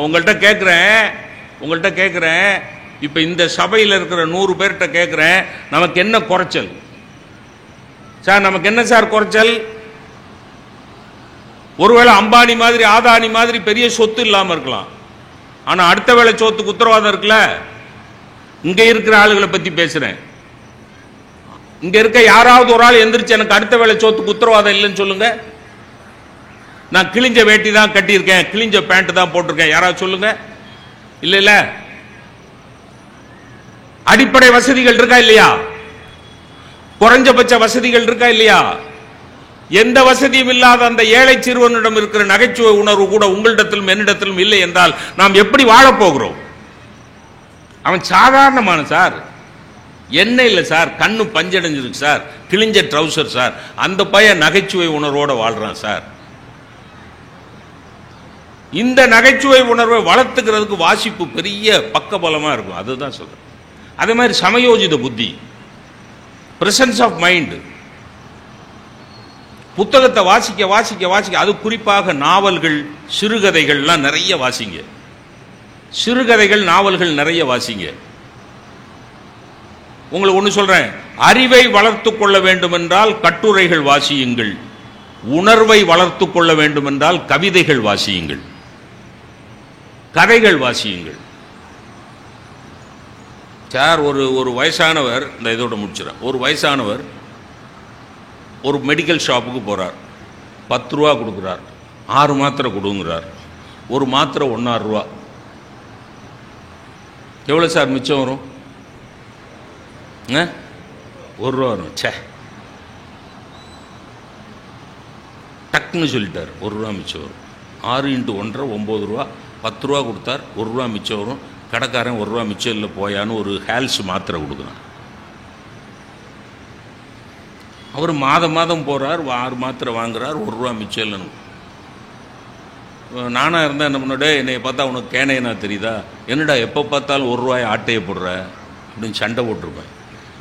உங்கள்கிட்ட கேட்குறேன், இப்போ இந்த சபையில் இருக்கிற 100 பேர்கிட்ட கேட்குறேன், நமக்கு என்ன குறைச்சல் சார்? நமக்கு என்ன சார் குறைச்சல்? ஒருவேளை அம்பானி மாதிரி ஆதானி மாதிரி பெரிய சொத்து இல்லாமல் இருக்கலாம், ஆனால் அடுத்த வேளை சொத்துக்கு உத்தரவாதம் இருக்குல்ல. இங்கே இருக்கிற ஆளுகளை பற்றி பேசுகிறேன். இங்கே இருக்க யாராவது ஒரு ஆள் எந்திரிச்சு எனக்கு அடுத்த வேளை சொத்துக்கு உத்தரவாதம் இல்லைன்னு சொல்லுங்க. நான் கிழிஞ்ச வேட்டி தான் கட்டியிருக்கேன், கிழிஞ்ச பேண்ட் தான் போட்டிருக்கேன், யாராவது சொல்லுங்க. இல்ல அடிப்படை வசதிகள் இருக்கா இல்லையா? குறைஞ்சபட்ச வசதிகள் இருக்கா இல்லையா? எந்த வசதியும் இல்லாத அந்த ஏழை சிறுவனிடம் இருக்கிற நகைச்சுவை உணர்வு கூட உங்களிடத்திலும் என்னிடத்திலும் இல்லை என்றால் நாம் எப்படி வாழப்போகிறோம்? அவன் சாதாரணமான சார், என்ன இல்லை சார், கண்ணு பஞ்சடைஞ்சிருக்கு சார், கிழிஞ்ச ட்ரௌசர் சார், அந்த பையன் நகைச்சுவை உணர்வோட வாழ்றான் சார். இந்த நகைச்சுவை உணர்வை வளர்த்துக்கிறதுக்கு வாசிப்பு பெரிய பக்கபலமா இருக்கும். அதுதான் சொல்றேன். அதே மாதிரி சமயோஜித புத்தி, பிரசன்ஸ் ஆஃப் மைண்ட். புத்தகத்தை வாசிக்க வாசிக்க வாசிக்க, அது குறிப்பாக நாவல்கள் சிறுகதைகள்லாம் நிறைய வாசிங்க. சிறுகதைகள் நாவல்கள் நிறைய வாசிங்க. உங்களுக்கு ஒன்று சொல்றேன், அறிவை வளர்த்து கொள்ள வேண்டும் என்றால் கட்டுரைகள் வாசியுங்கள், உணர்வை வளர்த்து கொள்ள வேண்டும் என்றால் கவிதைகள் வாசியுங்கள், கதைகள் வாசியுங்கள். சார், ஒரு வயசானவர், இந்த இதோட முடிச்சிடறேன். ஒரு வயசானவர் ஒரு மெடிக்கல் ஷாப்புக்கு போகிறார், 10 ரூபா கொடுக்குறார், 6 மாத்திரை கொடுங்கிறார். ஒரு மாத்திரை 1.5 ரூபா. எவ்வளோ சார் மிச்சம் வரும்? 1 ரூபா வரும். சே, டக்குன்னு சொல்லிட்டார், 1 ரூபா மிச்சம் வரும். 6 × 1.5 9 ரூபா. 10 ரூபா கொடுத்தார், 1 ரூபா மிச்சம் வரும். கடைக்காரன் 1 ரூபா மிச்சம் இல்லை போயான்னு ஒரு ஹேல்ஸ் மாத்திரை கொடுக்குறான். அவர் மாதம் போகிறார், 6 மாத்திரை வாங்குறார், 1 ரூபா மிச்சம் இல்லைன்னு. நானாக இருந்தால் என்ன பண்ணடே, என்னை பார்த்தா உனக்கு கேனையனா தெரியுதா, என்னடா எப்போ பார்த்தாலும் 1 ரூபாய் ஆட்டையை போடுற அப்படின்னு சண்டை போட்டிருப்பேன்.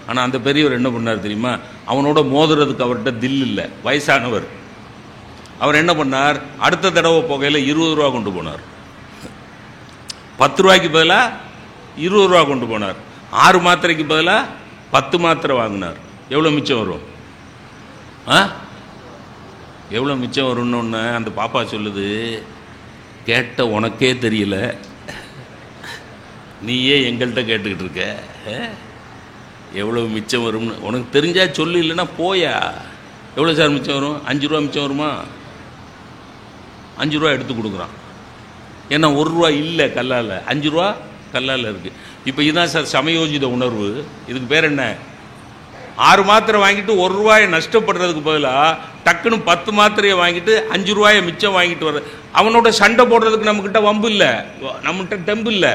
ஆனால் அந்த பெரியவர் என்ன பண்ணார் தெரியுமா? அவனோட மோதுறதுக்கு அவர்கிட்ட தில் இல்லை, வயசானவர். அவர் என்ன பண்ணார், அடுத்த தடவை போகையில் 20 ரூபா கொண்டு போனார். 10 ரூபாய்க்கு பதிலாக 20 ரூபா கொண்டு போனார். 6 மாத்திரைக்கு பதிலாக 10 மாத்திரை வாங்கினார். எவ்வளோ மிச்சம் வரும்? எவ்வளோ மிச்சம் வரும்னு அந்த பாப்பா சொல்லுது, கேட்ட உனக்கே தெரியல, நீயே எங்கள்கிட்ட கேட்டுக்கிட்டு இருக்க. எவ்வளோ மிச்சம் வரும்னு உனக்கு தெரிஞ்சா சொல்லு, இல்லைன்னா போயா. எவ்வளோ சார் மிச்சம் வரும்? 5 ரூபா மிச்சம் வருமா? 5 ரூபா எடுத்து கொடுக்குறான். ஏன்னா 1 ரூபா இல்லை கல்லால், 5 ரூபா கல்லால் இருக்குது. இப்போ இதுதான் சார் சமயோஜித உணர்வு. இதுக்கு பேர் என்ன? 6 மாத்திரை வாங்கிட்டு 1 ரூபாயை நஷ்டப்படுறதுக்கு பதிலாக டக்குன்னு 10 மாத்திரையை வாங்கிட்டு 5 ரூபாயை மிச்சம் வாங்கிட்டு வர்ற. அவனோட சண்டை போடுறதுக்கு நம்மக்கிட்ட வம்பு இல்லை, நம்மகிட்ட தெம்பு இல்லை.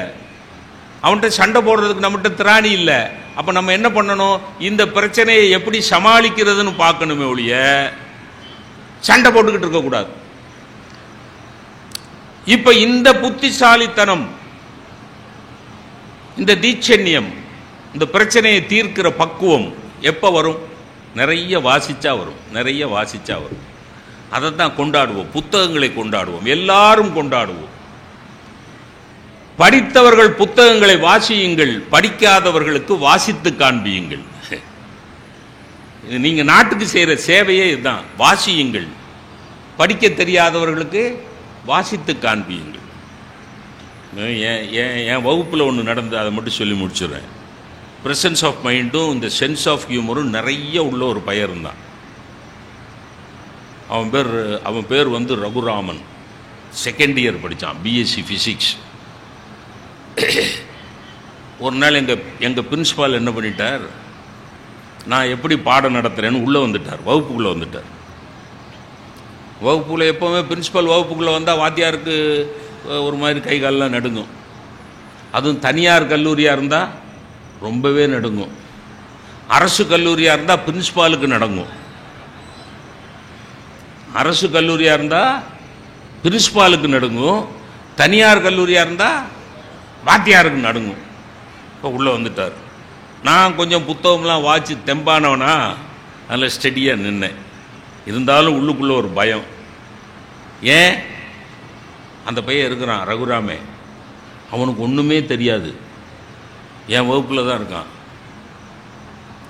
அவன்கிட்ட சண்டை போடுறதுக்கு நம்மகிட்ட திராணி இல்லை. அப்போ நம்ம என்ன பண்ணணும்? இந்த பிரச்சனையை எப்படி சமாளிக்கிறதுன்னு பார்க்கணுமே ஒழிய சண்டை போட்டுக்கிட்டு இருக்கக்கூடாது. இப்போ இந்த புத்திசாலித்தனம், இந்த தீட்சண்யம், இந்த பிரச்சனையை தீர்க்கிற பக்குவம் எப்போ வரும்? நிறைய வாசிச்சா வரும், நிறைய வாசிச்சா வரும். அதை தான் கொண்டாடுவோம், புத்தகங்களை கொண்டாடுவோம், எல்லாரும் கொண்டாடுவோம். படித்தவர்கள் புத்தகங்களை வாசியுங்கள், படிக்காதவர்களுக்கு வாசித்து காண்பியுங்கள். நீங்க நாட்டுக்கு செய்யற சேவையே இதுதான். வாசியுங்கள், படிக்க தெரியாதவர்களுக்கு வாசித்து காண்பியுங்கள். என் வகுப்பில் ஒன்று நடந்து, அதை மட்டும் சொல்லி முடிச்சுடுறேன். பிரசன்ஸ் ஆஃப் மைண்டும் இந்த சென்ஸ் ஆஃப் ஹியூமரும் நிறைய உள்ள ஒரு பையன் தான். அவன் பேர் வந்து ரகுராமன். 2nd இயர் படித்தான், பிஎஸ்சி ஃபிசிக்ஸ். ஒரு நாள் எங்கள் பிரின்சிபால் என்ன பண்ணிட்டார், நான் எப்படி பாடம் நடத்துகிறேன்னு உள்ளே வந்துட்டார், வகுப்புக்குள்ளே வந்துட்டார். வகுப்புக்குள்ளே எப்போவுமே பிரின்சிபால் வகுப்புக்குள்ளே வந்தால் வாத்தியாருக்கு ஒரு மாதிரி கை காலெலாம் நடுங்கும். அதுவும் தனியார் கல்லூரியாக இருந்தால் ரொம்பவே நடுங்கும். அரசு கல்லூரியாக இருந்தால் பிரின்சிபாலுக்கு நடங்கும். அரசு கல்லூரியாக இருந்தால் பிரின்சிபாலுக்கு நடுங்கும், தனியார் கல்லூரியாக இருந்தால் வாத்தியாருக்கு நடுங்கும். இப்போ உள்ளே வந்துட்டார். நான் கொஞ்சம் புத்தகம்லாம் வாட்சி தெம்பானவனா, அதில் ஸ்டெடியாக நின்னேன். இருந்தாலும் உள்ளுக்குள்ளே ஒரு பயம். ஏன்? அந்த பையன் இருக்கிறான் ரகுராமே, அவனுக்கு ஒன்றுமே தெரியாது. என் வகுப்பில் தான் இருக்கான்.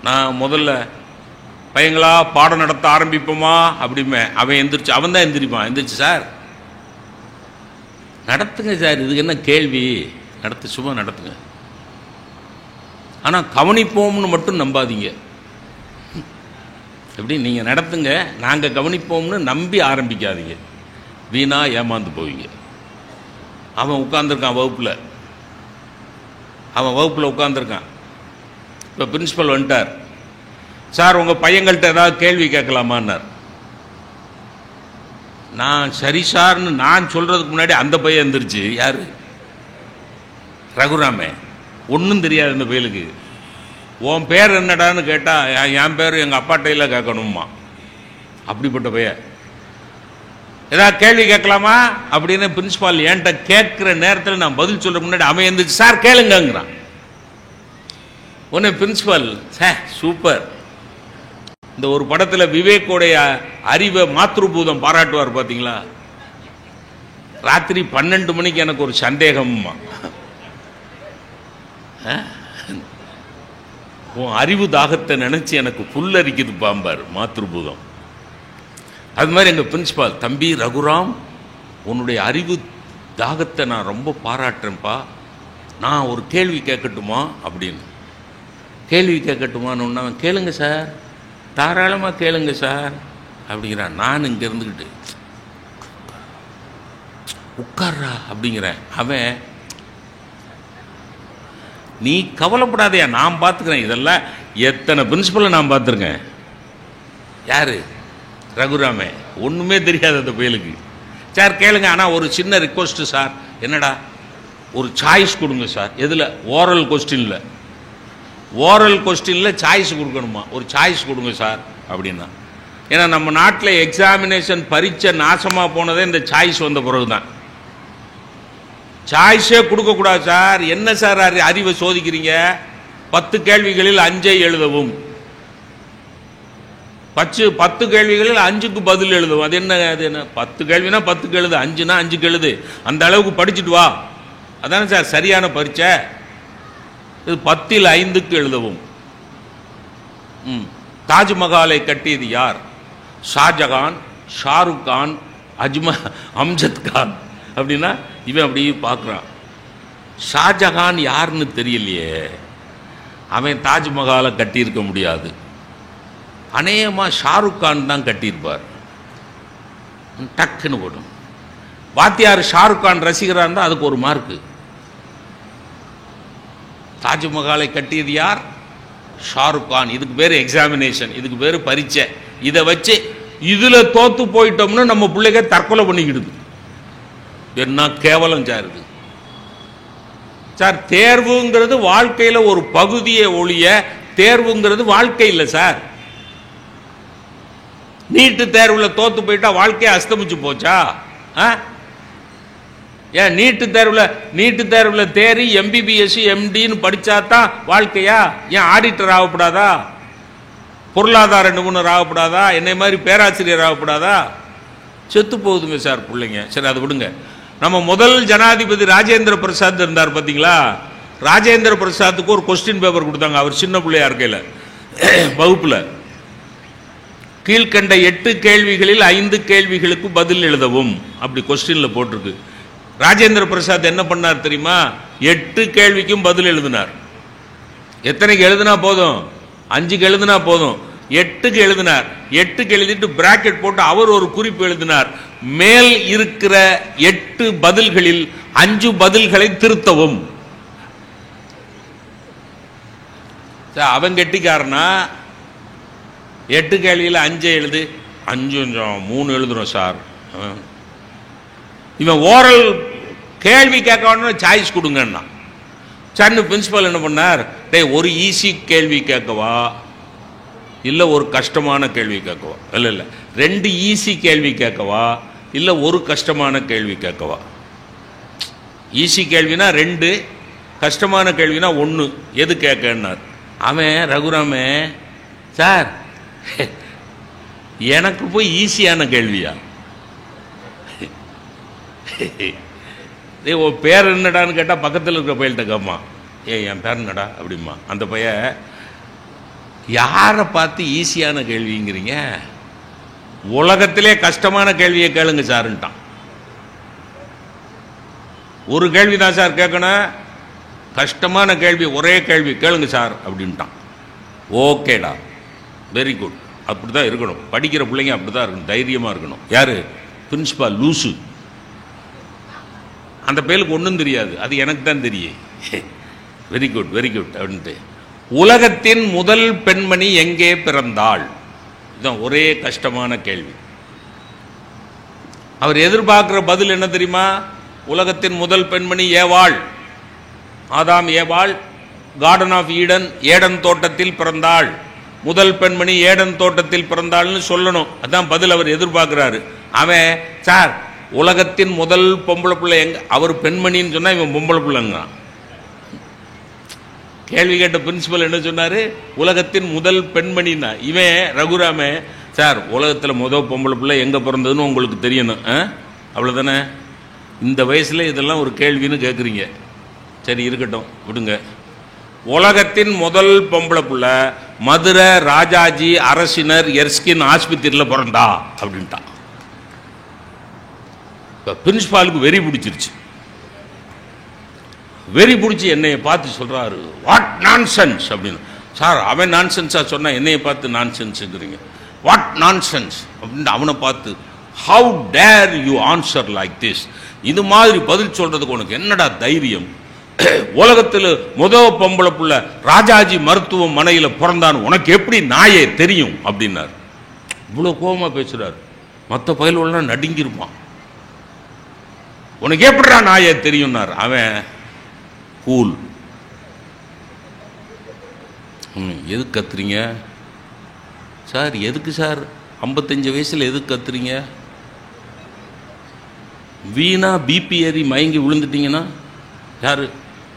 நான் முதல்ல பையங்களா பாடம் நடத்த ஆரம்பிப்போமா அப்படிமே. அவன் எந்திரிச்சு, அவன் தான் எந்திரிப்பான். எந்திரிச்சு, சார் நடத்துங்க சார், இதுக்கு என்ன கேள்வி, நடத்து, சும்மா நடத்துங்க, ஆனால் கவனிப்போம்னு மட்டும் நம்பாதீங்க. எப்படி நீங்கள் நடத்துங்க, நாங்கள் கவனிப்போம்னு நம்பி ஆரம்பிக்காதீங்க, வீணா ஏமாந்து போவீங்க. அவன் உட்காந்துருக்கான் வகுப்பில், உட்காந்துருக்கான். இப்போ பிரின்சிபல் வந்துட்டார். சார் உங்கள் பையங்கள்கிட்ட ஏதாவது கேள்வி கேட்கலாமான்னார். நான் சரி சார்னு நான் சொல்கிறதுக்கு முன்னாடி அந்த பையன் எந்திரிச்சு, யார், ரகுராமே, ஒன்றும் தெரியாது இந்த பையலுக்கு. உன் பேர் என்னடான்னு கேட்டால் என் பேர் எங்கள் அப்பாட்டையில் கேட்கணுமா. அப்படிப்பட்ட பையன். ஏதாவது கேள்வி கேட்கலாமா அப்படின்னு பிரின்சிபால் என்கிட்ட கேட்குற நேரத்தில் நான் பதில் சொல்கிற முன்னாடி அவன் எந்திரிச்சு, சார் கேளுங்கிறான். உடனே பிரின்சிபால், சார் சூப்பர். இந்த ஒரு படத்தில் விவேக்கோடைய அறிவை மாத்ருபூதம் பாராட்டுவார் பார்த்தீங்களா. ராத்திரி 12 மணிக்கு எனக்கு ஒரு சந்தேகம்மா, உன் அறிவு தாகத்தை நினைச்சு எனக்கு புல்லரிக்குது பாம்பார் மாத்ருபூதம். அது மாதிரி எங்கள் பிரின்சிபால், தம்பி ரகுராம், உன்னுடைய அறிவு தாகத்தை நான் ரொம்ப பாராட்டுறேன்ப்பா, நான் ஒரு கேள்வி கேட்கட்டுமா அப்படின்னு. கேள்வி கேட்கட்டுமான்னு ஒன்று. அவன் கேளுங்க சார், தாராளமாக கேளுங்க சார் அப்படிங்கிறான். நான் இங்கே இருந்துக்கிட்டு உட்கார்றா அப்படிங்கிறேன். அவன், நீ கவலைப்படாதையா, நான் பார்த்துக்கிறேன், இதெல்லாம் எத்தனை பிரின்சிபலை நான் பார்த்துருக்கேன். யாரு, ரகுராமே, ஒன்றுமே தெரியாது அந்த புயலுக்கு. சார் கேளுங்க, ஆனால் ஒரு சின்ன ரிக்வஸ்ட்டு சார். என்னடா, ஒரு சாய்ஸ் கொடுங்க சார். எதில், ஓரல் கொஸ்டினில். ஓரல் கொஸ்டினில் சாய்ஸ் கொடுக்கணுமா, ஒரு சாய்ஸ் கொடுங்க சார் அப்படின்னா. ஏன்னா நம்ம நாட்டில் எக்ஸாமினேஷன் பரீட்சை நாசமாக போனதே இந்த சாய்ஸ் வந்த பிறகு தான். சாய்ஸே கொடுக்கக்கூடாது சார். என்ன சார் அறிவை சோதிக்கிறீங்க, 10 கேள்விகளில் 5 எழுதவும், 10 கேள்விகளில் 5க்கு பதில் எழுதும். அது என்ன, 10 கேள்வினா 10க்கு எழுது, 5னா 5க்கு எழுது, அந்த அளவுக்கு படிச்சுட்டு வா, அதானே சார் சரியான பரீட்சை. இது 10ல் 5க்கு எழுதவும். தாஜ்மஹாலை கட்டியது யார், ஷாஜகான், ஷாருக் கான், அம்ஜத் கான் அப்படின்னா இவன் அப்படியே பார்க்குறான். ஷாஜகான் யாருன்னு தெரியலையே, அவன் தாஜ்மஹாலை கட்டியிருக்க முடியாது, அநேகமாக ஷாருக் கான் தான் கட்டியிருப்பார். டக்குன்னு போடும். வாத்தியார் ஷாருக் கான் ரசிகராக இருந்தால் அதுக்கு ஒரு மார்க்கு. தாஜ்மஹாலை கட்டியது யார், ஷாருக் கான். இதுக்கு பேர் எக்ஸாமினேஷன், இதுக்கு பேர் பரீட்சை. இதை வச்சு இதில் தோத்து போயிட்டோம்னு நம்ம பிள்ளைங்க தற்கொலை பண்ணிக்கிடுது. என்ன கேவலம் சார் இது. சார் தேர்வுங்கிறது வாழ்க்கையில் ஒரு பகுதியை ஒழிய தேர்வுங்கிறது வாழ்க்கை இல்லை சார். நீட்டு தேர்வில் தோத்து போயிட்டா வாழ்க்கையை அஸ்தமிச்சு போச்சா? ஏன் நீட்டு தேர்வில் தேறி MBBS MDன்னு படித்தா தான் வாழ்க்கையா? ஏன் ஆடிட்டர் ஆகக்கூடாதா, பொருளாதார நிபுணர் ஆகக்கூடாதா, என்னை மாதிரி பேராசிரியர் ஆகக்கூடாதா? செத்து போகுதுங்க சார் பிள்ளைங்க. சரி அதை விடுங்க. நம்ம முதல் ஜனாதிபதி ராஜேந்திர பிரசாத் இருந்தார் பார்த்தீங்களா. ராஜேந்திர பிரசாத்துக்கு ஒரு கொஸ்டின் பேப்பர் கொடுத்தாங்க. அவர் சின்ன பிள்ளையா இருக்கையில் வகுப்பில் கீழ்கண்ட 8 கேள்விகளில் 5 கேள்விகளுக்கு பதில் எழுதவும் அப்படி கொஸ்டினில் போட்டிருக்கு. ராஜேந்திர பிரசாத் என்ன பண்ணார் தெரியுமா? 8 கேள்விக்கும் பதில் எழுதினார். எத்தனைக்கு எழுதினா போதும்? 5க்கு எழுதினா போதும். 8க்கு எழுதினார். 8க்கு எழுதிட்டு பிராக்கெட் போட்டு அவர் ஒரு குறிப்பு எழுதினார், மேல் இருக்கிற 8 பதில்களில் 5 பதில்களை திருத்தவும். அவன் கெட்டிக்காரனா 8 கேள்வியில் 5 எழுது, 5 3 எழுதுறோம் சார். இவன் ஓரல் கேள்வி கேட்க சாய்ஸ் கொடுங்கன்னா சன்னு பிரின்சிபல் என்ன பண்ணார், டேய் ஒரு ஈஸி கேள்வி கேட்கவா இல்லை ஒரு கஷ்டமான கேள்வி கேட்கவா? இல்லை 2 ஈஸி கேள்வி கேட்கவா இல்லை ஒரு கஷ்டமான கேள்வி கேட்கவா? ஈஸி கேள்வினா 2, கஷ்டமான கேள்வினா 1, எது கேட்கன்னார். அவன் ரகுராமே, சார் எனக்கு போய் ஈஸியான கேள்வியா? உன் பேர் என்னடான்னு கேட்டால் பக்கத்தில் இருக்கிற பையல்கிட்ட கேட்பான், என் பேர் என்னடா அப்படிமா. அந்த பையன் யாரை பார்த்து ஈஸியான கேள்விங்கிறீங்க, உலகத்திலே கஷ்டமான கேள்வியை கேளுங்க சாருன்ட்டான். ஒரு கேள்வி தான் சார் கேட்கணும், கஷ்டமான கேள்வி ஒரே கேள்வி கேளுங்க சார் அப்படின்ட்டான். ஓகேடா, வெரி குட். அப்படி தான் இருக்கணும், படிக்கிற பிள்ளைங்க அப்படி தான் இருக்கணும், தைரியமாக இருக்கணும். யார்? பிரின்சிபால் லூசு. அந்த பேருக்கு ஒன்றும் தெரியாது, அது எனக்கு தான் தெரியும். வெரி குட் வெரி குட் அப்படின்ட்டு. உலகத்தின் முதல் பெண்மணி எங்கே பிறந்தாள்? இதுதான் ஒரே கஷ்டமான கேள்வி. அவர் எதிர்பார்க்கிற பதில் என்ன தெரியுமா? உலகத்தின் முதல் பெண்மணி ஏவாள். ஆதாம் ஏவாள் கார்டன் ஆஃப் ஈடன், ஏடன் தோட்டத்தில் பிறந்தாள். முதல் பெண்மணி ஏடன் தோட்டத்தில் பிறந்தாள்னு சொல்லணும். அதான் பதில் அவர் எதிர்பார்க்கிறாரு. அவன் சார் உலகத்தின் முதல் பொம்பளை பிள்ளை எங்க? அவர் பெண்மணின்னு சொன்னா இவன் பொம்பளை பிள்ளைங்க. கேள்வி கேட்ட பிரின்சிபல் என்ன சொன்னாரு? உலகத்தின் முதல் பெண்மணின்னா. இவன் ரகுராம சார் உலகத்தில் முதல் பொம்பளை பிள்ளை எங்க பிறந்ததுன்னு உங்களுக்கு தெரியணும், அவ்வளவுதானே? இந்த வயசுல இதெல்லாம் ஒரு கேள்வின்னு கேட்குறீங்க. சரி இருக்கட்டும், விடுங்க. உலகத்தின் முதல் பொம்பளை பிள்ளை மதுரை ராஜாஜி அரசினர் எர்ஸ்கின் ஆஸ்பத்திரியில் பிறந்தா அப்படின்ட்டான். பிரின்சிபாலுக்கு வெறி பிடிச்சிருச்சு. வெறி பிடிச்சி என்னைய பார்த்து சொல்றாரு, வாட் நான்சென்ஸ் அப்படின்னு. சார் அவன் நான்சென்ஸா சொன்னா என்னைய பார்த்து நான்சென்ஸ்ங்கிறீங்க, வாட் நான்சென்ஸ் அப்படின்னு அவனை பார்த்து, how dare you answer like this, இது மாதிரி பதில் சொல்றதுக்கு உனக்கு என்னடா தைரியம்? உலகத்தில் முதல் பொம்பளை புள்ள ராஜாஜி மருத்துவமனையில் பிறந்தான்னு உனக்கு எப்படி நாயே தெரியும் அப்படின்னாரு. இவ்வளோ கோபமா பேசுறாரு. மற்ற பயலெல்லாம் நடுங்கிருப்பான். உனக்கு எப்படிடா நாயே தெரியும்னார். அவன் கூல். எதுக்கு கத்துறீங்க சார்? எதுக்கு சார் 55 வயசுல எதுக்கு கத்துறீங்க? வீணா பிபி ஏறி மயங்கி விழுந்துட்டீங்கன்னா யாரு?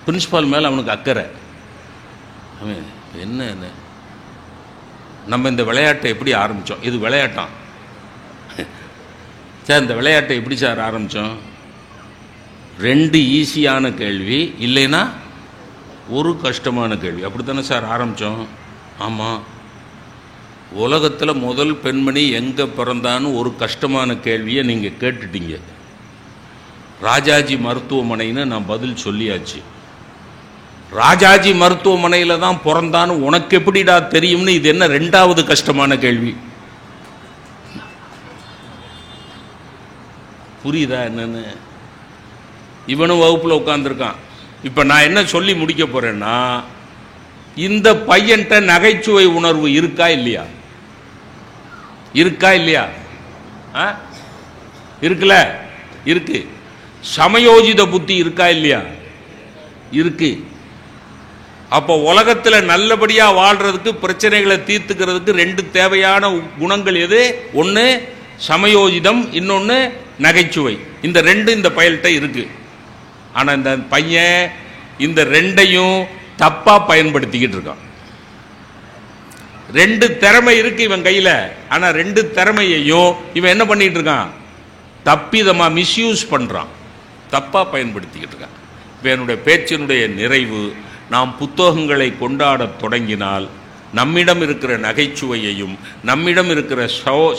பிரின்சிபால் மேல அவனுக்கு அக்கறை. அவன் என்ன என்ன நம்ம இந்த விளையாட்டை எப்படி ஆரம்பித்தோம்? இது விளையாட்டான் சார். இந்த விளையாட்டை எப்படி சார் ஆரம்பித்தோம்? 2 ஈஸியான கேள்வி, இல்லைன்னா ஒரு கஷ்டமான கேள்வி, அப்படித்தானே சார் ஆரம்பித்தோம்? ஆமாம். உலகத்தில் முதல் பெண்மணி எங்கே பிறந்தான்னு ஒரு கஷ்டமான கேள்வியை நீங்கள் கேட்டுட்டீங்க. ராஜாஜி மருத்துவமனைன்னு நான் பதில் சொல்லியாச்சு. ராஜாஜி மருத்துவமனையில் தான் பிறந்தான்னு உனக்கு எப்படிடா தெரியும்னு இது என்ன 2வது கஷ்டமான கேள்வி? புரியுதா என்னன்னு? இவனும் வகுப்புல உட்கார்ந்துருக்கான். இப்ப நான் என்ன சொல்லி முடிக்க போறேன்னா, இந்த பையன்ட்ட நகைச்சுவை உணர்வு இருக்கா இல்லையா? இருக்கா இல்லையா? இருக்குல்ல? இருக்கு. சமயோஜித புத்தி இருக்கா இல்லையா? இருக்கு. அப்போ உலகத்தில் நல்லபடியா வாழ்றதுக்கு, பிரச்சனைகளை தீர்த்துக்கிறதுக்கு 2 தேவையான குணங்கள் எது? ஒன்று சமயோஜிதம், இன்னொன்று நகைச்சுவை. இந்த 2 இந்த பயல்கிட்ட இருக்கு. ஆனா இந்த பையன் இந்த 2ஐயும் தப்பா பயன்படுத்திக்கிட்டு இருக்கான். 2 திறமை இருக்கு இவன் கையில. ஆனா 2 திறமையையும் இவன் என்ன பண்ணிட்டு இருக்கான்? தப்பிதமா மிஸ்யூஸ் பண்றான், தப்பா பயன்படுத்திக்கிட்டு இருக்கான். என்னுடைய பேச்சினுடைய நிறைவு, நாம் புத்தகங்களை கொண்டாடத் தொடங்கினால் நம்மிடம் இருக்கிற நகைச்சுவையையும் நம்மிடம் இருக்கிற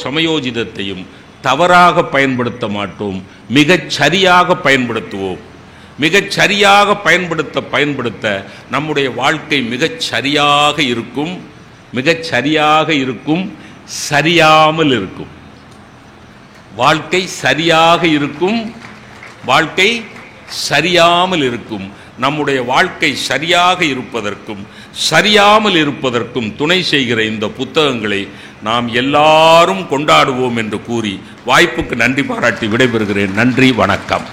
சமயோஜிதத்தையும் தவறாக பயன்படுத்த மாட்டோம், மிகச் சரியாக பயன்படுத்துவோம். மிகச் சரியாக பயன்படுத்த நம்முடைய வாழ்க்கை மிகச் சரியாக இருக்கும். மிகச் சரியாக இருக்கும், சரியாமல் இருக்கும். வாழ்க்கை சரியாக இருக்கும், வாழ்க்கை சரியாமல் இருக்கும். நம்முடைய வாழ்க்கை சரியாக இருப்பதற்கும் சரியாமல் இருப்பதற்கும் துணை செய்கிற இந்த புத்தகங்களை நாம் எல்லாரும் கொண்டாடுவோம் என்று கூறி வாய்ப்புக்கு நன்றி பாராட்டி விடைபெறுகிறேன். நன்றி, வணக்கம்.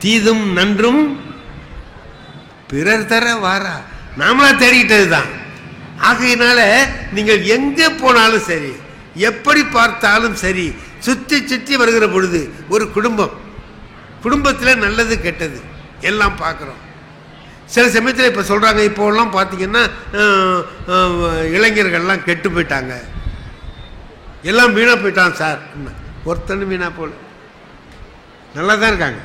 தீதும் நன்றும் பிறர் தர வாரா, நாமளா தேடிக்கிட்டது தான். ஆகையினால நீங்கள் எங்கே போனாலும் சரி, எப்படி பார்த்தாலும் சரி, சுற்றி சுற்றி வருகிற பொழுது ஒரு குடும்பத்தில் நல்லது கெட்டது எல்லாம் பார்க்குறோம். சில சமயத்தில் இப்போ சொல்கிறாங்க, இப்போலாம் பார்த்தீங்கன்னா இளைஞர்கள்லாம் கெட்டு போயிட்டாங்க, எல்லாம் வீணாக போயிட்டான் சார். ஒருத்தனும் வீணாக போல, நல்லா தான் இருக்காங்க.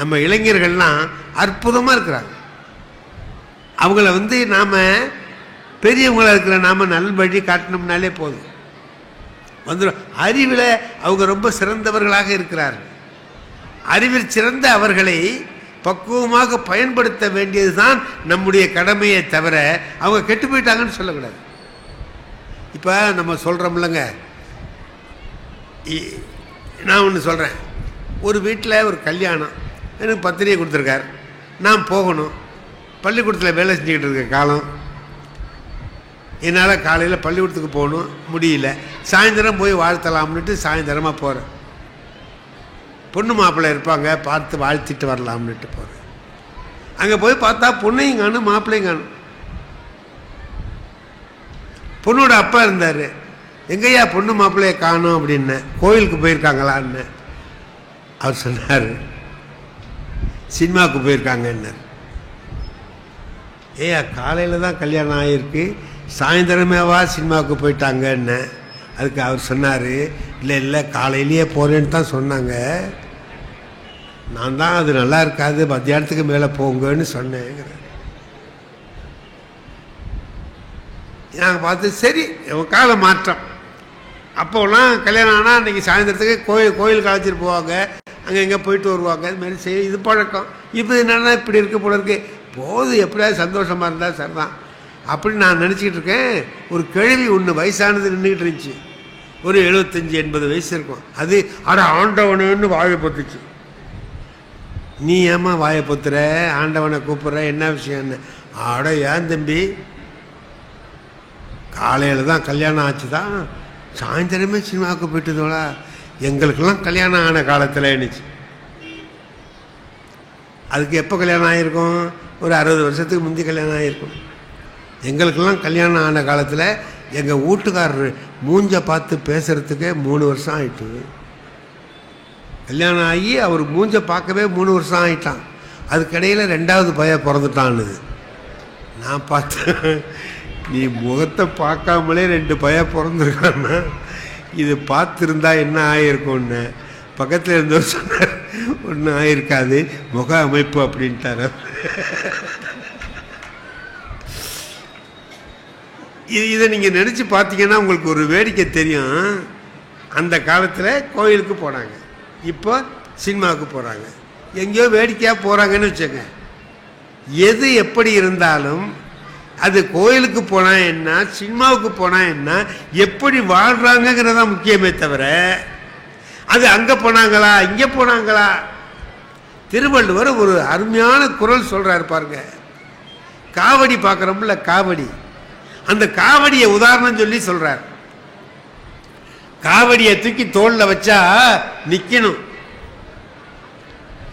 நம்ம இளைஞர்கள்லாம் அற்புதமாக இருக்கிறாங்க. அவங்கள நாம் பெரியவங்களாக இருக்கிற நாம் நல்வழி காட்டினோம்னாலே போதும் வந்துடும். அறிவில் அவங்க ரொம்ப சிறந்தவர்களாக இருக்கிறார்கள். அறிவில் சிறந்த அவர்களை பக்குவமாக பயன்படுத்த வேண்டியது தான் நம்முடைய கடமையை தவிர அவங்க கெட்டு போயிட்டாங்கன்னு சொல்லக்கூடாது. இப்போ நம்ம சொல்கிறோம்லங்க, நான் ஒன்று சொல்கிறேன். ஒரு வீட்டில் ஒரு கல்யாணம், எனக்கு பத்திரிகை கொடுத்துருக்கார், நான் போகணும். பள்ளிக்கூடத்தில் வேலை செஞ்சுக்கிட்டு இருக்க காலம், என்னால் காலையில் பள்ளிக்கூடத்துக்கு போகணும், முடியல. சாயந்தரம் போய் வாழ்த்தலாம்னுட்டு சாயந்தரமாக போகிறேன். பொண்ணு மாப்பிள்ளை இருப்பாங்க, பார்த்து வாழ்த்திட்டு வரலாம்னுட்டு போகிறேன். அங்கே போய் பார்த்தா பொண்ணையும் காணும் மாப்பிள்ளையும் காணும். பொண்ணோட அப்பா இருந்தார், எங்கய்யா பொண்ணு மாப்பிள்ளையை காணும் அப்படின்னு. கோயிலுக்கு போயிருக்காங்களான்னு அவர் சொன்னார், சினிமாவுக்கு போயிருக்காங்கன்னார். ஏயா காலையில் தான் கல்யாணம் ஆகிருக்கு, சாயந்தரமேவா சினிமாவுக்கு போயிட்டாங்கன்னு. அதுக்கு அவர் சொன்னார், இல்லை இல்லை காலையிலேயே போகிறேன்னு தான் சொன்னாங்க, நான் தான் அது நல்லா இருக்காது மத்தியானத்துக்கு மேலே போங்கன்னு சொன்னேங்கிற. நாங்கள் பார்த்து சரி கால மாற்றம். அப்போலாம் கல்யாணம் ஆனால் அன்றைக்கி சாயந்தரத்துக்கு கோயிலுக்கு அழைச்சிட்டு போவாங்க, அங்கே எங்கே போயிட்டு வருவாங்க. இதுமாரி சரி இது பழக்கம். இப்போ என்னென்னா இப்படி இருக்க போல இருக்கு, போது எப்படியாவது சந்தோஷமாக இருந்தால் சரிதான் அப்படின்னு நான் நினச்சிக்கிட்டு இருக்கேன். ஒரு கிழவி ஒன்று வயசானது நின்றுக்கிட்டு இருந்துச்சு, ஒரு 75-80 வயசு இருக்கும். அது அட ஆண்டவனுன்னு வாயை பொத்துச்சு. நீ ஏமா வாயை பொத்துற, ஆண்டவனை கூப்பிட்ற, என்ன விஷயம்னு. அட ஏன் தம்பி, காலையில் தான் கல்யாணம் ஆச்சு தான், சாயந்தரமே சினிமாவுக்கு போயிட்டுதோடா. எங்களுக்கெல்லாம் கல்யாணம் ஆன காலத்தில் என்னச்சு. அதுக்கு எப்போ கல்யாணம் ஆகிருக்கும், ஒரு 60 வருஷத்துக்கு முந்தி கல்யாணம் ஆகிருக்கும். எங்களுக்கெல்லாம் கல்யாணம் ஆன காலத்தில் எங்கள் வீட்டுக்காரர் மூஞ்சை பார்த்து பேசுகிறதுக்கே 3 வருஷம் ஆயிட்டு. கல்யாணம் ஆகி அவர் மூஞ்சை பார்க்கவே 3 வருஷம் ஆகிட்டான். அதுக்கிடையில் 2வது பையன் பிறந்துட்டான்னு நான் பார்த்தேன். நீ முகத்தை பார்க்காமலே 2 பையன் பிறந்திருக்கான்னா இது பார்த்துருந்தா என்ன ஆகிருக்கும்னு. பக்கத்தில் இருந்தவர் சொன்னார், ஒன்றும் ஆகிருக்காது, முக அமைப்பு அப்படின்ட்டார். இதை நீங்கள் நினச்சி பார்த்தீங்கன்னா உங்களுக்கு ஒரு வேடிக்கை தெரியும். அந்த காலத்தில் கோயிலுக்கு போனாங்க, இப்போ சினிமாவுக்கு போகிறாங்க. எங்கேயோ வேடிக்கையாக போகிறாங்கன்னு வச்சுங்க. எது எப்படி இருந்தாலும் அது கோயிலுக்கு போனால் என்ன, சினிமாவுக்கு போனால் என்ன, எப்படி வாழ்கிறாங்கிறதா முக்கியமே தவிர அது அங்கே போனாங்களா இங்கே போனாங்களா. திருவள்ளுவர் ஒரு அருமையான குறள் சொல்கிறாரு பாருங்க. காவடி பார்க்குறோம்ல, காவடி, அந்த காவடியை உதாரணம் சொல்லி சொல்றார். காவடியை தூக்கி தோல்ல வச்சா நிக்கணும்,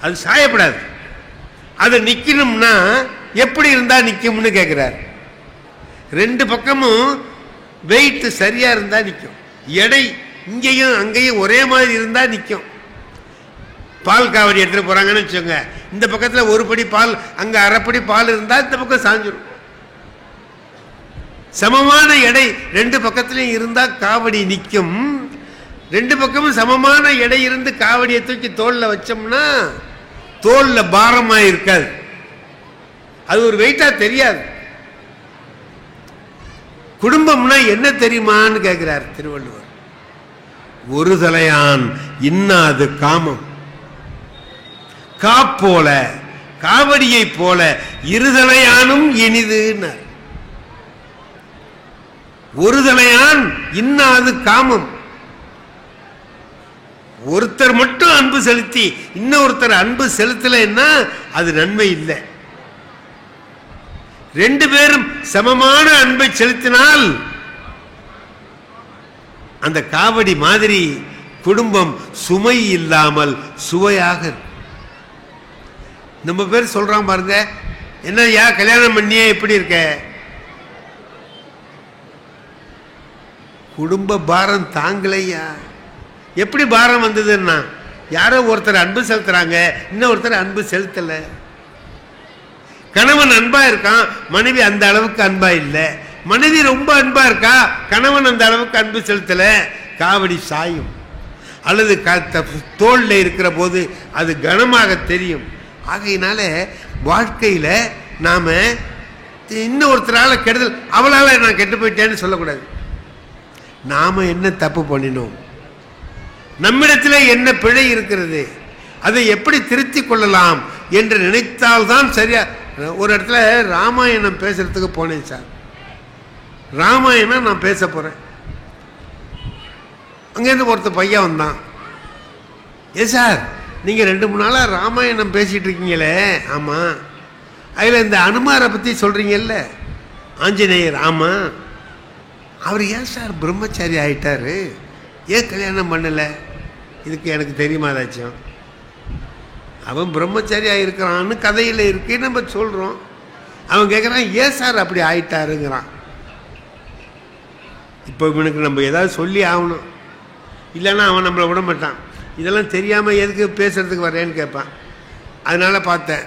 அது சாயப்படாது. அது நிக்கணும்னா எப்படி இருந்தா நிக்கும்னு கேட்கிறார். 2 பக்கமும் வெயிட் சரியா இருந்தா நிற்கும், எடை இங்கேயும் அங்கேயும் ஒரே மாதிரி இருந்தா நிற்கும். பால் காவடி எடுத்துட்டு போறாங்கன்னு வச்சுக்கோங்க, இந்த பக்கத்துல ஒரு படி பால், அங்க அரைப்படி பால் இருந்தா இந்த பக்கம் சாஞ்சிடும். சமமான எடை 2 பக்கத்திலையும் இருந்தா காவடி நிற்கும். 2 பக்கமும் சமமான எடை இருந்து காவடியை தூக்கி தோல்ல வச்சோம்னா தோல்ல பாரமா இருக்காது, அது ஒரு வெயிட்டா தெரியாது. குடும்பம்னா என்ன தெரியுமான்னு கேட்கிறார் திருவள்ளுவர். ஒரு தலையான் இன்னாது காமம், காப்போல காவடியை போல இருதலையானும் இனிதுன்னார். ஒரு தலையான் இன்னாது காமம். ஒருத்தர் மட்டும் அன்பு செலுத்தி இன்னொருத்தர் அன்பு செலுத்தலைன்னா அது நன்மை இல்லை. 2 பேரும் சமமான அன்பை செலுத்தினால் அந்த காவடி மாதிரி குடும்பம் சுமை இல்லாமல் சுவையாக. நம்ம பேர் சொல்றான் பாருங்க, என்னய்யா கல்யாணம் பண்ணியே எப்படி இருக்க, குடும்ப பாரம் தாங்கலையா. எப்படி பாரம் வந்ததுன்னா, யாரோ ஒருத்தர் அன்பு செலுத்துறாங்க, இன்னொருத்தர் அன்பு செலுத்தல. கணவன் அன்பா இருக்கான், மனைவி அந்த அளவுக்கு அன்பா இல்லை. மனைவி ரொம்ப அன்பா இருக்கா, கணவன் அந்த அளவுக்கு அன்பு செலுத்தல, காவடி சாயும். அல்லது தோல்ல இருக்கிற போது அது கனமாக தெரியும். ஆகையினால வாழ்க்கையில் நாம் இன்னொருத்தரால் கெடுதல், அவளால் நான் கெட்டு போயிட்டேன்னு சொல்லக்கூடாது. நாம் என்ன தப்பு பண்ணினோம், நம்மிடத்தில் என்ன பிழை இருக்கிறது, அதை எப்படி திருத்தி கொள்ளலாம் என்று நினைத்தால்தான் சரியா. ஒரு இடத்துல ராமாயணம் பேசுறதுக்கு போனேன் சார். ராமாயணம் நான் பேச போகிறேன். அங்கேருந்து ஒருத்தர் பையன் வந்தான். ஏன் சார் நீங்கள் 2-3 நாளாக ராமாயணம் பேசிகிட்டு இருக்கீங்களே? ஆமாம். அதில் இந்த அனுமாரை பற்றி சொல்கிறீங்கல்ல, ஆஞ்சநேயர். ஆமாம். அவர் ஏன் சார் பிரம்மச்சாரி ஆகிட்டார், ஏன் கல்யாணம் பண்ணலை? இதுக்கு எனக்கு தெரியுமா ஏதாச்சும்? அவன் பிரம்மச்சாரியாக இருக்கிறான்னு கதையில் இருக்கு, நம்ம சொல்கிறோம். அவன் கேட்குறான் ஏன் சார் அப்படி ஆயிட்டாருங்கிறான். இப்போ இவனுக்கு நம்ம ஏதாவது சொல்லி ஆகணும், இல்லைன்னா அவன் நம்மளை விட மாட்டான். இதெல்லாம் தெரியாமல் எதுக்கு பேசுகிறதுக்கு வரேன்னு கேட்பான். அதனால் பார்த்தேன்.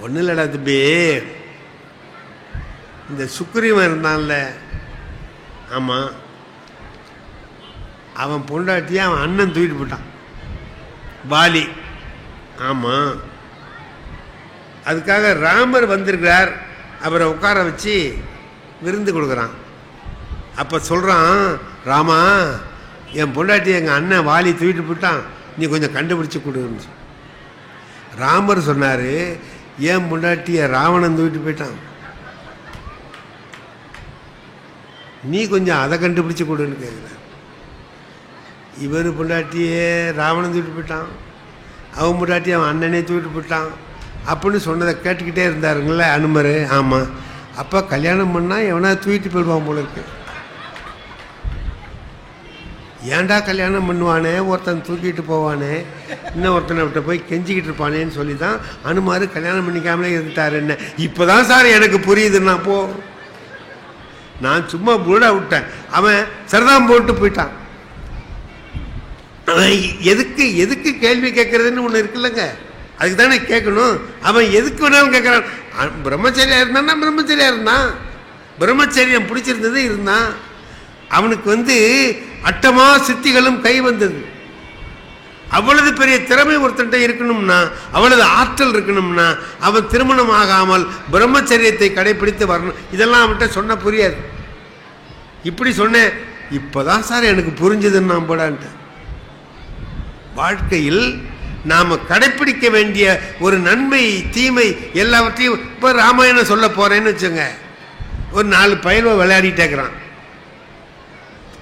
ஒன்றும் இல்லைடா தம்பி, இந்த சுக்ரீவன் இருந்தான்ல, ஆமாம், அவன் பொண்டாட்டியை அவன் அண்ணன் தூக்கிட்டு போட்டான், வாலி. ஆமாம். அதுக்காக ராமர் வந்திருக்கிறார், அவரை உட்கார வச்சு விருந்து கொடுக்குறான். அப்போ சொல்கிறான், ராமா என் பொண்டாட்டி எங்கள் அண்ணன் வாலி தூக்கிட்டு போட்டான், நீ கொஞ்சம் கண்டுபிடிச்சி கொடுன்னு. ராமர் சொன்னார், ஏன் பொண்டாட்டியை ராவணன் தூக்கிட்டு போயிட்டான், நீ கொஞ்சம் அதை கண்டுபிடிச்சி கொடுன்னு கேட்குறார். இவர் பொண்டாட்டியே ராவணன் தூக்கிட்டு போயிட்டான், அவன் பொண்டாட்டி அவன் அண்ணனே தூக்கிட்டு போயிட்டான் அப்படின்னு சொன்னதை கேட்டுக்கிட்டே இருந்தாருங்களே அனுமர். ஆமாம். அப்போ கல்யாணம் பண்ணால் எவனா தூக்கிட்டு போயிடுவான் போல இருக்கு. ஏன்டா கல்யாணம் பண்ணுவானே, ஒருத்தன் தூக்கிட்டு போவானே, இன்னும் ஒருத்தனை விட்ட போய் கெஞ்சிக்கிட்டு இருப்பானேன்னு சொல்லி தான் அனுமார் கல்யாணம் பண்ணிக்காமலே இருந்துட்டார். என்ன இப்போ தான் சார் எனக்கு புரியுதுன்னா, போ, நான் சும்மா புருடா விட்டேன், அவன் சரதாம் போட்டு போயிட்டான். அவன் எதுக்கு எதுக்கு கேள்வி கேட்கறதுன்னு ஒன்று இருக்குல்லங்க, அதுக்கு தானே கேட்கணும். அவன் எதுக்கு வேணாலும் கேட்குறான். பிரம்மச்சரியா இருந்தான்னா பிரம்மச்சரியா இருந்தான், பிரம்மச்சரியம் பிடிச்சிருந்தது இருந்தான். அவனுக்கு அட்டமா சித்திகளும் கை வந்தது. அவ்வளவு பெரிய திறமை ஒருத்தன்ட்ட இருக்கணும்னா, அவ்வளவு ஆற்றல் இருக்கணும்னா, அவன் திருமணம் ஆகாமல் பிரம்மச்சரியத்தை கடைபிடித்து வரணும். இதெல்லாம் அவன்கிட்ட சொன்ன புரியாது. இப்படி சொன்னேன், இப்போதான் சார் எனக்கு புரிஞ்சதுன்னு நான் போடான்ட்டேன். வாழ்க்கையில் நாம் கடைப்பிடிக்க வேண்டிய ஒரு நன்மை தீமை எல்லாவற்றையும். இப்போ ராமாயணம் சொல்ல போறேன்னு வச்சுங்க, ஒரு 4 பையனை விளையாடிட்டேக்கிறான்,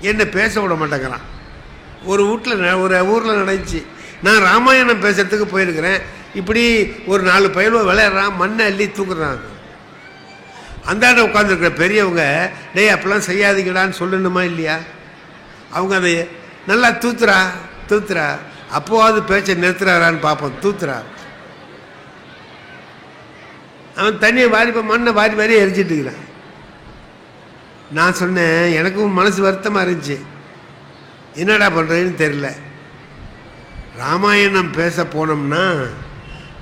என்ன பேச விட மாட்டேங்கிறான். ஒரு ஊரில் நடந்துச்சு, நான் ராமாயணம் பேசுறதுக்கு போயிருக்கிறேன். இப்படி ஒரு 4 பையனோ விளையாடுறான், மண்ணை அள்ளி தூக்குறான். அந்தாண்ட உட்காந்துருக்கிற பெரியவங்க, டேய் அப்பெல்லாம் செய்யாதீங்கடான்னு சொல்லணுமா இல்லையா? அவங்க அதை நல்லா தூத்துறா, அப்போவாது பேச்சை நிறுத்துறாரான்னு பார்ப்போம். தூத்துறா, அவன் தண்ணியை மண்ணை வாரி எரிச்சிட்டு இருக்கிறான். நான் சொன்னேன், எனக்கும் மனசு வருத்தமாக இருந்துச்சு, என்னடா பண்ணுறதுன்னு தெரியல. ராமாயணம் பேச போனோம்னா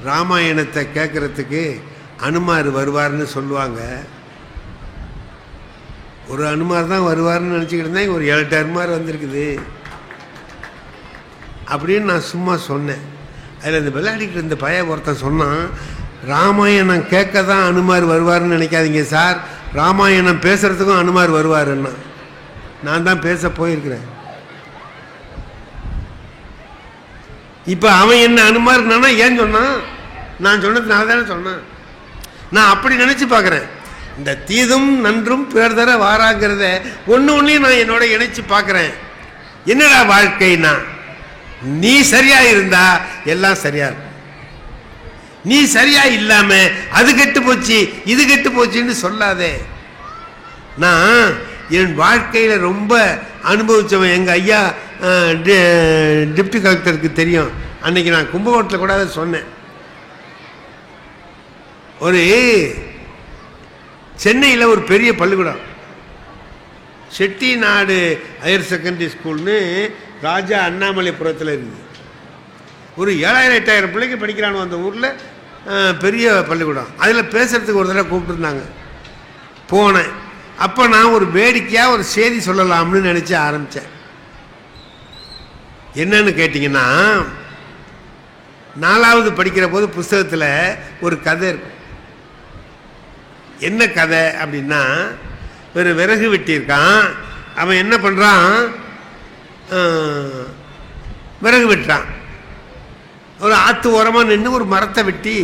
ராமாயணத்தை கேட்குறதுக்கு அனுமார் வருவார்னு சொல்லுவாங்க. ஒரு அனுமார் தான் வருவார்னு நினச்சிக்கிட்டு இருந்தேன், ஒரு 7-8 அனுமார் வந்திருக்குது அப்படின்னு நான் சும்மா சொன்னேன். அதில் இந்த விளையாடிக்கிட்டு இருந்த பையன் ஒருத்தன் சொன்னான், ராமாயணம் கேட்க தான் அனுமார் வருவார்னு நினைக்காதீங்க சார், ராமாயணம் பேசுறதுக்கும் அனுமார் வருவாருன்னா. நான் தான் பேச போயிருக்கிறேன். இப்போ அவன் என்ன அனுமார்னா ஏன் சொன்னான்? நான் சொன்னதுனால தானே சொன்னான். நான் அப்படி நினைச்சு பார்க்குறேன். இந்த தீதும் நன்றும் பிறர் தர வாராங்கிறத ஒன்றையும் நான் என்னோட இணைச்சு பார்க்குறேன். என்னடா வாழ்க்கைனா, நீ சரியா இருந்தா எல்லாம் சரியா இருக்கும். நீ சரியா இல்லாம அது கெட்டு போச்சு இது கெட்டு போச்சுன்னு சொல்லாதே. நான் என் வாழ்க்கையில ரொம்ப அனுபவிச்சவன் எங்க ஐயா டிப்டி கலெக்டருக்கு தெரியும். அன்னைக்கு நான் கும்பகோணத்தில் கூட அதை சொன்னேன். ஒரு சென்னையில் ஒரு பெரிய பள்ளிக்கூடம், செட்டிநாடு ஹையர் செகண்டரி ஸ்கூல்னு ராஜா அண்ணாமலைபுரத்தில் இருக்குது. ஒரு 7000-8000 பிள்ளைங்க படிக்கிறானோ அந்த ஊரில், பெரிய பள்ளிக்கூடம். அதில் பேசுகிறதுக்கு ஒரு தடவை கூப்பிட்டுருந்தாங்க. போனேன். அப்போ நான் ஒரு வேடிக்கையாக ஒரு செய்தி சொல்லலாம்னு நினச்சி ஆரம்பித்தேன். என்னன்னு கேட்டிங்கன்னா, 4வது படிக்கிற போது புஸ்தகத்தில் ஒரு கதை இருக்கு. என்ன கதை அப்படின்னா, ஒரு விறகு வெட்டியிருக்கான். அவன் என்ன பண்ணுறான், விறகு வெட்டுறான். ஒரு ஆற்று ஓரமாக நின்று ஒரு மரத்தை வெட்டி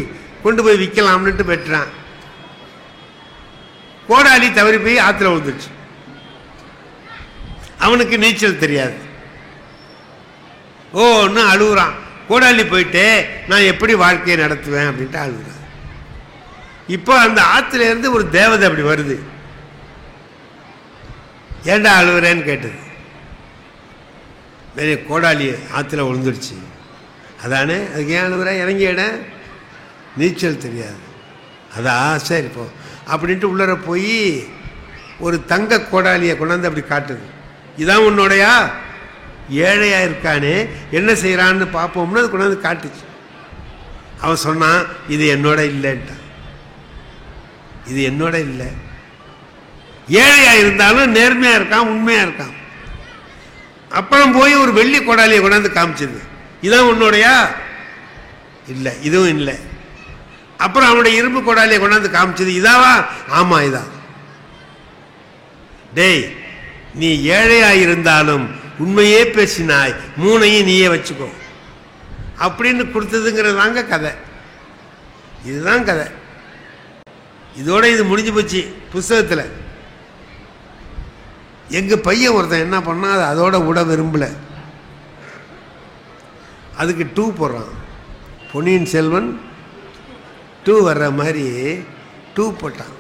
கொண்டு போய் விற்கலாம்னுட்டு வெட்டுறான். கோடாலி தவறி போய் ஆற்றுல விழுந்துருச்சு. அவனுக்கு நீச்சல் தெரியாது. ஒன்று அழுகுறான். கோடாலி போயிட்டு நான் எப்படி வாழ்க்கையை நடத்துவேன் அப்படின்ட்டு அழுகுறான். இப்போ அந்த ஆற்றுல இருந்து ஒரு தேவதை அப்படி வருது. ஏண்டா அழுகுறேன்னு கேட்டது. நிறைய கோடாலி ஆற்றுல விழுந்துருச்சு. அதானே, அதுக்கு ஏன் அழுகுற, இறங்கி இடம் நீச்சல் தெரியாது. அதான் சரி இப்போ அப்படின்ட்டு உள்ளர போய் ஒரு தங்க கோடாலியை கொண்டாந்து அப்படி காட்டுது. இதான் உன்னோடையா, ஏழையா இருக்கானே என்ன செய்யறான்னு பார்ப்போம்னு அது கொண்டாந்து காட்டுச்சு. அவன் சொன்னான், இது என்னோட இல்லைன்ட்டான். இது என்னோட இல்லை. ஏழையா இருந்தாலும் நேர்மையா இருக்கான், உண்மையா இருக்கான். அப்புறம் போய் ஒரு வெள்ளி கோடாலியை கொண்டாந்து காமிச்சது. இதான் உன்னோடையா, இல்லை, இதுவும் இல்லை. அப்புறம் அவனுடைய இரும்பு கோடாலியை கொண்டாந்து காமிச்சது. இதாவா, ஆமா இதான். டேய், நீ ஏழையா இருந்தாலும் உண்மையே பேசினாய், 3ஐயும் நீயே வச்சுக்கோ அப்படின்னு கொடுத்ததுங்கிறதாங்க கதை. இதுதான் கதை. இதோட இது முடிஞ்சு போச்சு புஸ்தகத்தில். எங்க பையன் ஒருத்தன் என்ன பண்ணா, அது அதோட விட விரும்பல. அதுக்கு 2 போடுறான். பொன்னியின் செல்வன் 2 வர்ற மாதிரி 2 போட்டான்.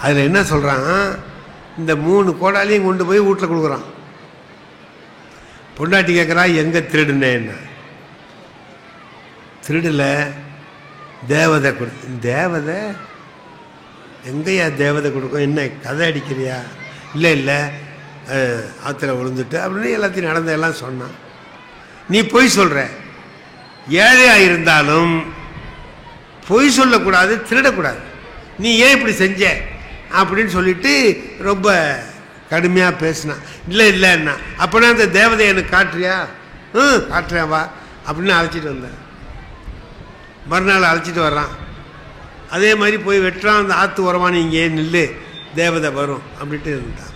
அதில் என்ன சொல்றான், இந்த 3 கோடாலையும் கொண்டு போய் வீட்டில் கொடுக்குறான். பொண்டாட்டி கேட்குறா, எங்கே திருடுனேன்னு. திருடல, தேவதை கொடு. தேவதை எங்கேயா தேவதை கொடுக்கும், என்ன கதை அடிக்கிறியா? இல்லை இல்லை, ஆற்றுல விழுந்துட்டு அப்படின்னு எல்லாத்தையும் நடந்ததெல்லாம் சொன்னான். நீ பொய் சொல்கிற. ஏழையாக இருந்தாலும் பொய் சொல்லக்கூடாது, திருடக்கூடாது. நீ ஏன் இப்படி செஞ்ச அப்படின்னு சொல்லிட்டு ரொம்ப கடுமையாக பேசினான். இல்லை இல்லைன்னா, அப்படின்னா அந்த தேவதையை எனக்கு காட்டுறியா? காட்டுறேன் வா அப்படின்னு அழைச்சிட்டு வந்தேன். மறுநாள் அழைச்சிட்டு வர்றான். அதே மாதிரி போய் வெட்டுறான். அந்த ஆற்று ஓரமான இங்கே நில்லு, தேவதை வரும் அப்படின்ட்டு இருந்தான்.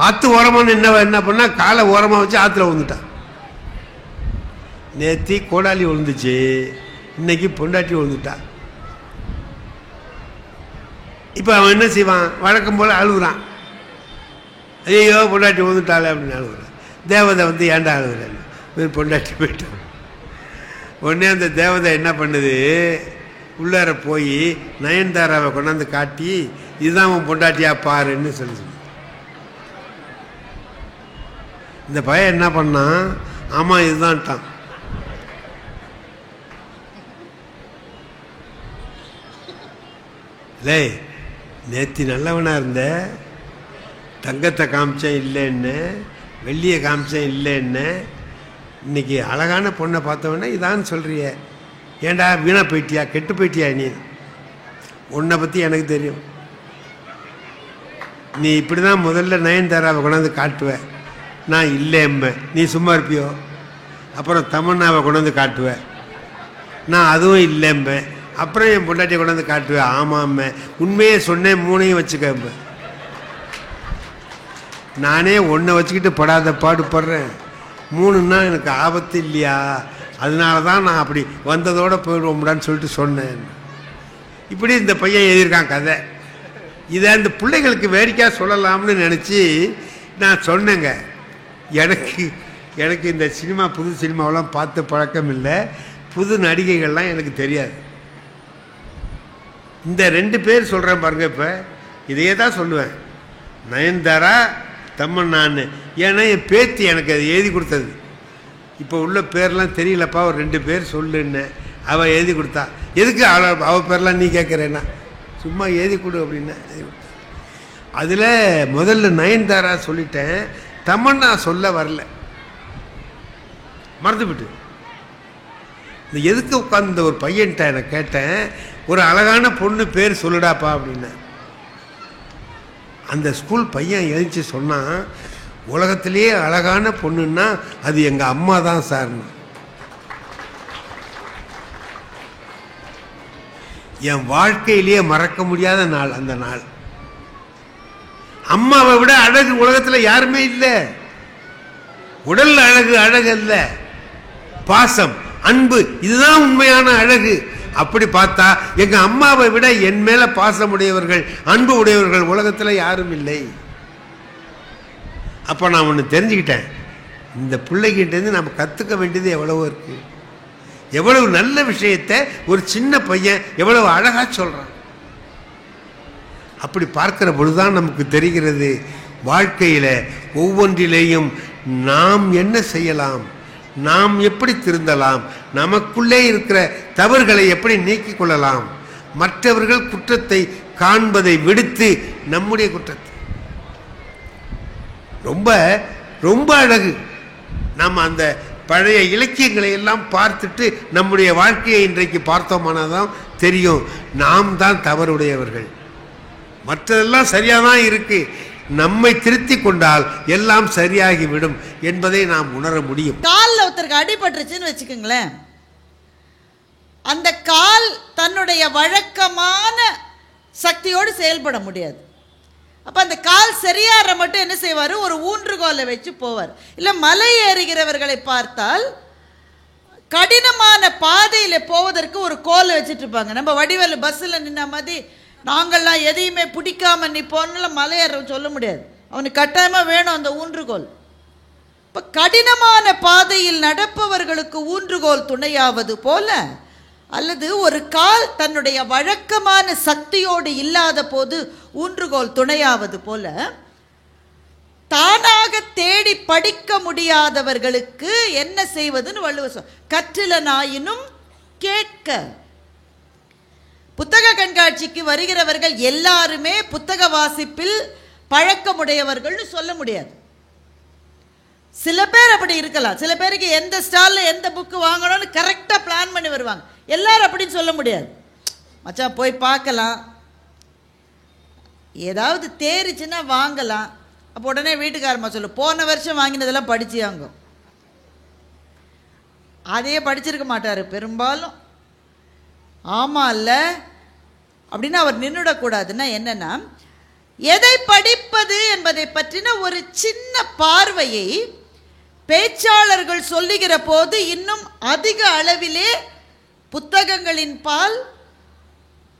ஆற்று ஓரமான என்ன பண்ணா, காலை ஓரமாக வச்சு ஆற்றுல விழுந்துட்டான். நேத்தி கோடாலி விழுந்துச்சு, இன்னைக்கு பொண்டாட்டி விழுந்துட்டான். இப்போ அவன் என்ன செய்வான், வழக்கம் போல் அழுகுறான். ஐயோ பொண்டாட்டி விழுந்துட்டாளே அப்படின்னு அழுகுறான். தேவதை வந்து ஏண்டா அழுகுறேன்னு பொண்டாட்டி போயிட்டான். உடனே அந்த தேவதை என்ன பண்ணுது, உள்ளார போய் நயன்தாராவை கொண்டாந்து காட்டி, இதுதான் உன் பொண்டாட்டியா பாருன்னு சொல்லி. இந்த பையன் என்ன பண்ணான், ஆமாம் இதுதான்ட்டான். லே, நேத்தி நல்லவனா இருந்த, தங்கத்தை காமிச்சேன் இல்லைன்னு, வெள்ளியை காமிச்சேன் இல்லைன்னு, இன்னைக்கு அழகான பொண்ணை பார்த்தவொடனே இதான்னு சொல்றிய. ஏண்டா வீணா போயிட்டியா, கெட்டு போயிட்டியா? நீ உன்னை பற்றி எனக்கு தெரியும். நீ இப்படி தான் முதல்ல நயன்தாராவை கொண்டாந்து காட்டுவேன், நான் இல்லைம்ப, நீ சும்மா இருப்பியோ. அப்புறம் தமன்னாவை கொண்டாந்து காட்டுவேன், நான் அதுவும் இல்லைம்ப. அப்புறம் என் பொண்டாட்டியை கொண்டாந்து காட்டுவேன், ஆமாம்ம, உண்மையே சொன்னேன், 3ஐயும் வச்சுக்கம்ப. நானே ஒன்றை வச்சுக்கிட்டு படாத பாடுபடுறேன், 3ன்னா எனக்கு ஆபத்து இல்லையா, அதனால தான் நான் அப்படி வந்ததோடு போயிடுவோம்டான்னு சொல்லிட்டு சொன்னேன். இப்படி இந்த பையன் எழுதியிருக்கான் கதை. இதை இந்த பிள்ளைகளுக்கு வேடிக்கையாக சொல்லலாம்னு நினச்சி நான் சொன்னேங்க. எனக்கு இந்த சினிமா, புது சினிமாவெல்லாம் பார்த்து பழக்கம் இல்லை, புது நடிகைகள்லாம் எனக்கு தெரியாது. இந்த 2 பேர் சொல்கிறேன் பாருங்க. இப்போ இதையே தான் சொல்லுவேன், நயன்தாரா தமன்னான்னு. ஏன்னா என் பேத்தி எனக்கு அது எழுதி கொடுத்தது. இப்போ உள்ள பேர்லாம் தெரியலப்பா, ஒரு 2 பேர் சொல்லுன்னு அவள் எழுதி கொடுத்தா. எதுக்கு அவள் பேர்லாம் நீ கேட்குறேன்னா, சும்மா எழுதி கொடு அப்படின்னு எழுதி கொடுத்தா. அதில் முதல்ல நயன்தாரா சொல்லிட்டேன், தமன்னா சொல்ல வரல, மறந்துவிட்டு. இந்த எதுக்கு உட்காந்து ஒரு பையன்ட்ட நான் கேட்டேன், ஒரு அழகான பொண்ணு பேர் சொல்லுடாப்பா அப்படின்னு. அந்த ஸ்கூல் பையன் எழுச்சி சொன்னான், உலகத்திலேயே அழகான பொண்ணுன்னா அது எங்க அம்மா தான் சார். என் வாழ்க்கையிலேயே மறக்க முடியாத நாள் அந்த நாள். அம்மாவை விட அழகு உலகத்தில் யாருமே இல்லை. உடல் அழகு அழகு அல்ல, பாசம் அன்பு, இதுதான் உண்மையான அழகு. அப்படி பார்த்தா எங்க அம்மாவை விட என் மேல பாசம் உடையவர்கள் அன்பு உடையவர்கள் உலகத்தில் யாரும் இல்லை. அப்ப நான் ஒன்று தெரிஞ்சுக்கிட்டேன், இந்த பிள்ளைகிட்டேருந்து நம்ம கத்துக்க வேண்டியது எவ்வளவோ இருக்கு. எவ்வளவு நல்ல விஷயத்தை ஒரு சின்ன பையன் எவ்வளவு அழகா சொல்றான். அப்படி பார்க்கிற பொழுதுதான் நமக்கு தெரிகிறது வாழ்க்கையில ஒவ்வொன்றிலேயும் நாம் என்ன செய்யலாம், நாம் எப்படி திருந்தலாம், நமக்குள்ளே இருக்கிற தவறுகளை எப்படி நீக்கிக் கொள்ளலாம், மற்றவர்கள் குற்றத்தை காண்பதை விடுத்து நம்முடைய குற்றத்தை. ரொம்ப ரொம்ப அழகு. நாம் அந்த பழைய இலக்கியங்களை எல்லாம் பார்த்துட்டு நம்முடைய வாழ்க்கையை இன்றைக்கு பார்த்தோமானதான் தெரியும், நாம் தான் தவறுடையவர்கள். மற்றதெல்லாம் சரியாதான் இருக்கு, நம்மை திருத்தி கொண்டால் எல்லாம் சரியாகிவிடும் என்பதை நாம் உணர முடியும். காலில் ஒருத்தருக்கு அடிபட்டுருச்சுன்னு வச்சுக்கோங்களேன், அந்த கால் தன்னுடைய வழக்கமான சக்தியோடு செயல்பட முடியாது. அப்போ அந்த கால் சரியாற மட்டும் என்ன செய்வார், ஒரு ஊன்றுகோலை வச்சு போவார். இல்லை மலை ஏறுகிறவர்களை பார்த்தால் கடினமான பாதையில் போவதற்கு ஒரு கோலை வச்சுட்டு இருப்பாங்க. நம்ம வடிவேலு பஸ்ஸில் நின்ன மாதிரி நாங்கள்லாம் எதையுமே பிடிக்காம நிற்போம்னு மலையேற சொல்ல முடியாது, அவனுக்கு கட்டாயமாக வேணும் அந்த ஊன்றுகோல். இப்போ கடினமான பாதையில் நடப்பவர்களுக்கு ஊன்றுகோல் துணையாவது போல, அல்லது ஒரு கால் தன்னுடைய வழக்கமான சக்தியோடு இல்லாத போது ஊன்றுகோல் துணையாவது போல, தானாக தேடி படிக்க முடியாதவர்களுக்கு என்ன செய்வதுன்னு வள்ளுவர் கற்றிலனாயினும் கேட்க. புத்தக கண்காட்சிக்கு வருகிறவர்கள் எல்லாருமே புத்தக வாசிப்பில் பழக்கமுடையவர்கள்னு சொல்ல முடியாது. சில பேர் அப்படி இருக்கலாம், சில பேருக்கு எந்த ஸ்டாலில் எந்த புக்கு வாங்கணும்னு கரெக்டாக பிளான் பண்ணி வருவாங்க. எல்லாரும் அப்படின்னு சொல்ல முடியாது. மச்சான் போய் பார்க்கலாம், ஏதாவது தேறிச்சுன்னா வாங்கலாம். அப்போ உடனே வீட்டுக்காரம்மா சொல்லு, போன வருஷம் வாங்கினதெல்லாம் படிச்சியாங்க. அதையே படிச்சிருக்க மாட்டார் பெரும்பாலும். ஆமாம் இல்லை அப்படின்னு அவர் நின்றுடக்கூடாதுன்னா என்னன்னா, எதை படிப்பது என்பதை பற்றின ஒரு சின்ன பார்வையை பேச்சாளர்கள் சொல்லுகிற போது இன்னும் அதிக அளவிலே புத்தகங்களின் பால்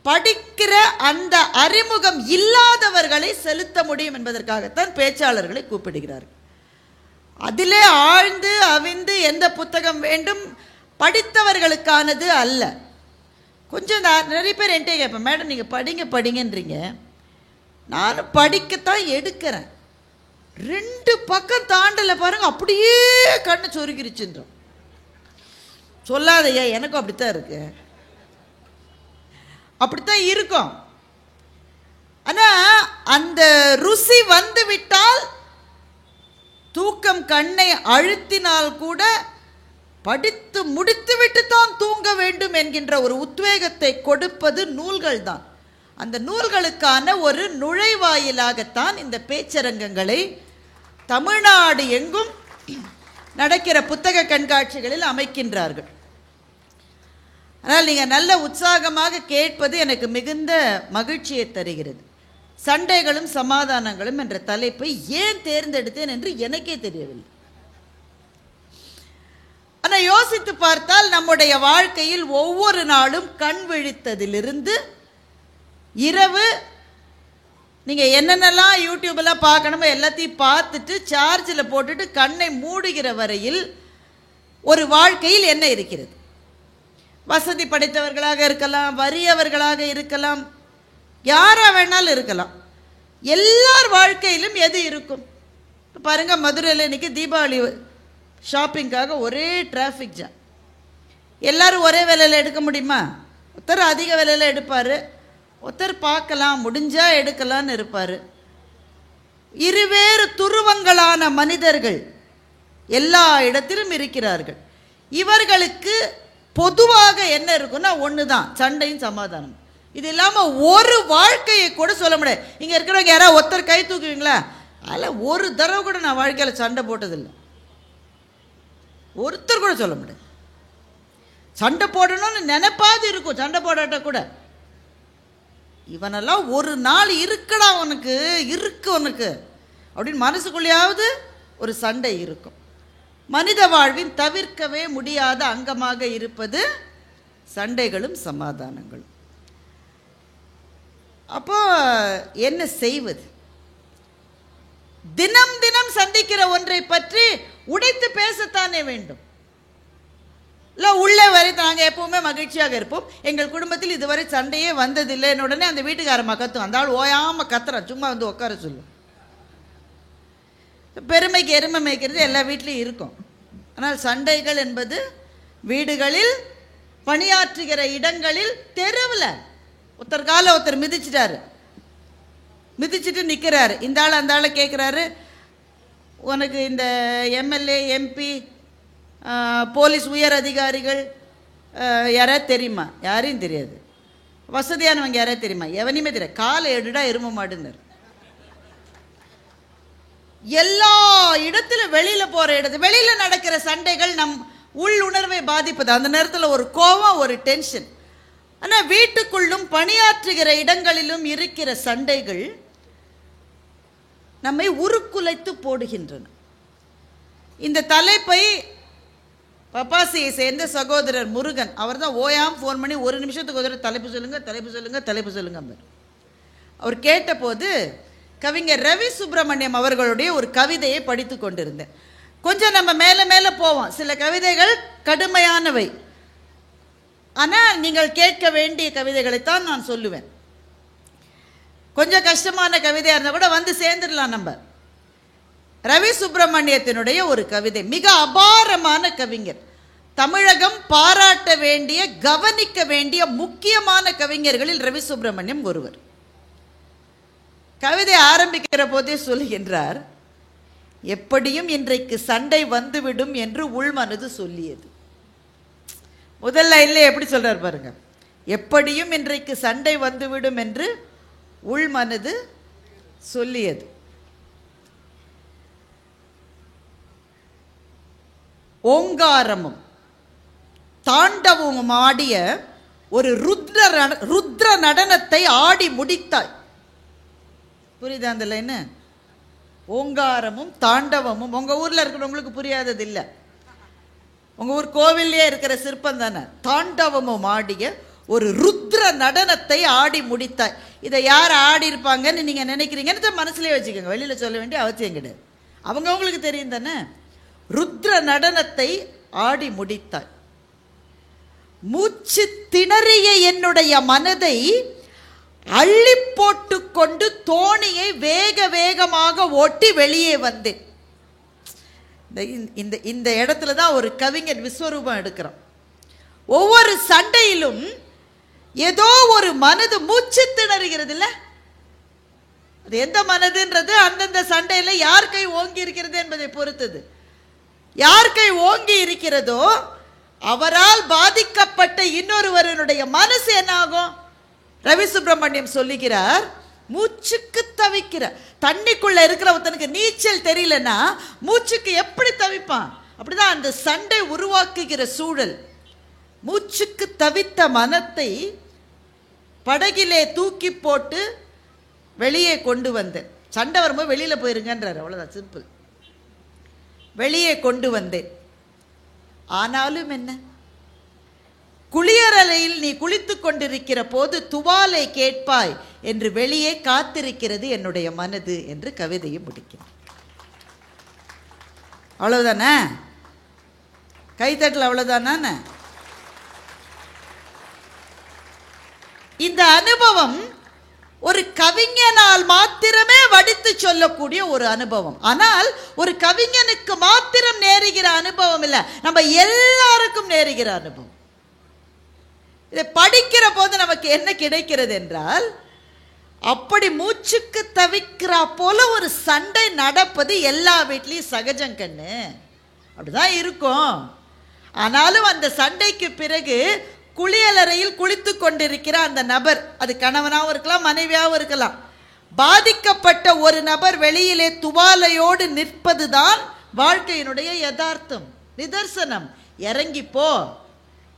படிக்கிற அந்த அறிமுகம் இல்லாதவர்களை செலுத்த முடியும் என்பதற்காகத்தான் பேச்சாளர்களை கூப்பிடுகிறார்கள். அதிலே ஆழ்ந்து அவிந்து எந்த புத்தகம் வேண்டும் படித்தவர்களுக்கானது அல்ல. கொஞ்சம் நிறைய பேர் என்கிட்ட கேட்பேன், மேடம் நீங்கள் படிங்க படிங்கன்றீங்க, நானும் படிக்கத்தான் எடுக்கிறேன், 2 பக்கம் தாண்டலை பாருங்க அப்படியே கண்ணு சொருகிருச்சுன்றோம். சொல்லாதையா, எனக்கும் அப்படித்தான் இருக்கு, அப்படித்தான் இருக்கும். ஆனால் அந்த ருசி வந்து விட்டால் தூக்கம் கண்ணை அழுத்தினால் கூட படித்து முடித்துவிட்டு தான் தூங்க வேண்டும் என்கின்ற ஒரு உத்வேகத்தை கொடுப்பது நூல்கள் தான். அந்த நூல்களுக்கான ஒரு நுழைவாயிலாகத்தான் இந்த பேச்சரங்கங்களை தமிழ்நாடு எங்கும் நடக்கிற புத்தக கண்காட்சிகளில் அமைக்கின்றார்கள். ஆனால் நீங்கள் நல்ல உற்சாகமாக கேட்பது எனக்கு மிகுந்த மகிழ்ச்சியை தருகிறது. சண்டைகளும் சமாதானங்களும் என்ற தலைப்பை ஏன் தேர்ந்தெடுத்தேன் என்று எனக்கே தெரியவில்லை. ஆனால் யோசித்து பார்த்தால் நம்முடைய வாழ்க்கையில் ஒவ்வொரு நாளும் கண் விழித்ததிலிருந்து இரவு நீங்கள் என்னென்னலாம் யூடியூபெல்லாம் பார்க்கணுமோ எல்லாத்தையும் பார்த்துட்டு சார்ஜில் போட்டுட்டு கண்ணை மூடுகிற வரையில் ஒரு வாழ்க்கையில் என்ன இருக்கிறது? வசதி படைத்தவர்களாக இருக்கலாம், வறியவர்களாக இருக்கலாம், யாராக வேணாலும் இருக்கலாம். எல்லார் வாழ்க்கையிலும் எது இருக்கும்? இப்போ பாருங்கள், மதுரையில் இன்றைக்கி தீபாவளி ஷாப்பிங்காக ஒரே டிராஃபிக் ஜாம். எல்லோரும் ஒரே விலையில் எடுக்க முடியுமா? ஒருத்தர் அதிக விலையில் எடுப்பார், ஒருத்தர் பார்க்கலாம் முடிஞ்சால் எடுக்கலான்னு இருப்பார். இருவேறு துருவங்களான மனிதர்கள் எல்லா இடத்திலும் இருக்கிறார்கள். இவர்களுக்கு பொதுவாக என்ன இருக்குன்னா ஒன்று தான், சண்டையும் சமாதானம். இது இல்லாமல் ஒரு வாழ்க்கையை கூட சொல்ல முடியாது. இங்கே இருக்கிறவங்க யாராவது ஒருத்தர் கை தூக்குவீங்களா? அதில் ஒரு தடவை கூட நான் வாழ்க்கையில் சண்டை போட்டதில்லை. ஒருத்தர் கூட சொல்ல முடியாது. சண்டை போடணும்னு நினைப்பாது இருக்கும், சண்டை போடாட்ட கூட. இவனெல்லாம் ஒரு நாள் இருக்கடா உனக்கு அப்படின்னு மனசுக்குள்ளேயாவது ஒரு சண்டை இருக்கும். மனித வாழ்வின் தவிர்க்கவே முடியாத அங்கமாக இருப்பது சண்டைகளும் சமாதானங்களும். அப்போ என்ன செய்வது? தினம் தினம் சந்திக்கிற ஒன்றை பற்றி உடைத்து பேசத்தானே வேண்டும். இல்லை உள்ளே வரை நாங்கள் எப்பவுமே மகிழ்ச்சியாக இருப்போம், எங்கள் குடும்பத்தில் இதுவரை சண்டையே வந்ததில்லை. உடனே அந்த வீட்டுக்காரம்மா கத்தும், அந்த ஆள் ஓயாம கத்துறான், சும்மா வந்து உட்கார சொல்லும். பெருமைக்கு எருமை மேய்க்கிறது எல்லா வீட்லையும் இருக்கும். ஆனால் சண்டைகள் என்பது வீடுகளில், பணியாற்றுகிற இடங்களில், தெருவில் ஒருத்தர் காலை ஒருத்தர் மிதிச்சிட்டு நிற்கிறாரு. இந்த ஆள் அந்த ஆளை கேட்குறாரு, உனக்கு இந்த எம்எல்ஏ, எம்பி, போலீஸ் உயர் அதிகாரிகள் யாராவது தெரியுமா? யாரையும் தெரியாது. வசதியானவங்க யாராவது தெரியுமா? எவனையுமே தெரியாது. காலை எடுடா எரும மாடுனர். எல்லா இடத்துல வெளியில் போகிற இடத்துல வெளியில் நடக்கிற சண்டைகள் நம் உள்ளுணர்வை பாதிப்பது. அந்த நேரத்தில் ஒரு கோபம், ஒரு டென்ஷன். ஆனால் வீட்டுக்குள்ளும் பணியாற்றுகிற இடங்களிலும் இருக்கிற சண்டைகள் நம்மை உருக்குலைத்து போடுகின்றன. இந்த தலைப்பை பப்பாசியை சேர்ந்த சகோதரர் முருகன், அவர் தான் ஓயாம் ஃபோன் பண்ணி ஒரு நிமிஷத்துக்கு ஒரு தலைப்பு சொல்லுங்க. அவர் கேட்டபோது கவிஞர் ரவி சுப்பிரமணியம் அவர்களுடைய ஒரு கவிதையை படித்து கொண்டிருந்தேன். கொஞ்சம் நம்ம மேலே போவோம். சில கவிதைகள் கடுமையானவை, ஆனால் நீங்கள் கேட்க வேண்டிய கவிதைகளைத்தான் நான் சொல்லுவேன். கொஞ்சம் கஷ்டமான கவிதையாக இருந்தால் கூட வந்து சேர்ந்துடலாம். நம்ம ரவி சுப்பிரமணியத்தினுடைய ஒரு கவிதை, மிக அபாரமான கவிஞர், தமிழகம் பாராட்ட வேண்டிய, கவனிக்க வேண்டிய முக்கியமான கவிஞர்களில் ரவி சுப்பிரமணியம் ஒருவர். கவிதை ஆரம்பிக்கிற போதே சொல்லுகின்றார், எப்படியும் இன்றைக்கு சண்டை வந்துவிடும் என்று உள்மனது சொல்லியது. முதல்ல இல்லை எப்படி சொல்றார் பாருங்க, எப்படியும் இன்றைக்கு சண்டை வந்துவிடும் என்று உள்மனது சொல்லியது. ஓங்காரமும் தாண்டவமும் ஆடிய ஒரு ருத்ர நடனத்தை ஆடி முடித்தாய். புரியுதா அந்த லைன்? ஓங்காரமும் தாண்டவமும் உங்க ஊர்ல இருக்கிறவங்களுக்கு புரியாதது இல்லை. உங்க ஊர் கோவிலே இருக்கிற சிற்பம் தானே. தாண்டவமும் ஆடிய ஒரு ருத்ர நடனத்தை ஆடி முடித்தாய். இதை யார் ஆடி இருப்பாங்கன்னு நீங்க நினைக்கிறீங்கன்னு மனசுலயே வச்சுக்கோங்க, வெளியில சொல்ல வேண்டிய அவசியம் கிடையாது. அவங்களுக்கு தெரியும் தானே. ருத்ர நடனத்தை ஆடி முடித்தாய். மூச்சு திணறிய என்னுடைய மனதை அள்ளி போட்டு கொண்டு தோணியை வேக வேகமாக ஓட்டி வெளியே வந்தேன். இந்த இடத்துல தான் ஒரு கவிஞர் விஸ்வரூபம் எடுக்கிறான். ஒவ்வொரு சண்டையிலும் ஏதோ ஒரு மனது மூச்சு திணறுகிறது இல்ல. அது எந்த மனதுன்றது அந்தந்த சண்டையில யார் கை ஓங்கி இருக்கிறது என்பதை பொறுத்தது. யார் கை ஓங்கி இருக்கிறதோ அவரால் பாதிக்கப்பட்ட இன்னொருவருடைய மனசு என்ன ஆகும்? ரவி சுப்பிரமணியம் சொல்லுகிறார், மூச்சுக்கு தவிக்கிற, தண்ணிக்குள்ள இருக்கிற ஒருத்தனுக்கு நீச்சல் தெரியலன்னா மூச்சுக்கு எப்படி தவிப்பான்? அப்படிதான் அந்த சண்டை உருவாக்குகிற சூழல். மூச்சுக்கு தவித்த மனத்தை படகிலே தூக்கி போட்டு வெளியே கொண்டு வந்தேன். சண்டை வரும்போது வெளியில போயிருங்கன்றார், அவ்வளவுதான், சிம்பிள். வெளியே கொண்டு வந்தேன். ஆனாலும் என்ன, குளியலறையில் நீ குளித்துக் கொண்டிருக்கிற போது துவாலை கேட்பாய் என்று வெளியே காத்திருக்கிறது என்னுடைய மனது என்று கவிதையை முடிக்கிறேன். அவ்வளவுதானே? கைத்தட்டல் அவ்வளவுதானே? இந்த அனுபவம் ஒரு கவிஞனால் மாத்திரமே வடித்து சொல்லக்கூடிய ஒரு அனுபவம். ஆனால் ஒரு கவிஞனுக்கு மாத்திரம் நேருகிற அனுபவம் இல்லை, நம்ம எல்லாருக்கும் நேருகிற அனுபவம். இதை படிக்கிற போது நமக்கு என்ன கிடைக்கிறது என்றால், அப்படி மூச்சுக்கு தவிக்கிறா போல ஒரு சண்டை நடப்பது எல்லா வீட்லையும் சகஜம் கண்ணு, அப்படிதான் இருக்கும். ஆனாலும் அந்த சண்டைக்கு பிறகு குளியலறையில் குளித்து கொண்டிருக்கிற அந்த நபர், அது கணவனாகவும் இருக்கலாம், மனைவியாகவும் இருக்கலாம், பாதிக்கப்பட்ட ஒரு நபர் வெளியிலே துவாலையோடு நிற்பதுதான் வாழ்க்கையினுடைய யதார்த்தம், நிதர்சனம். இறங்கி போ.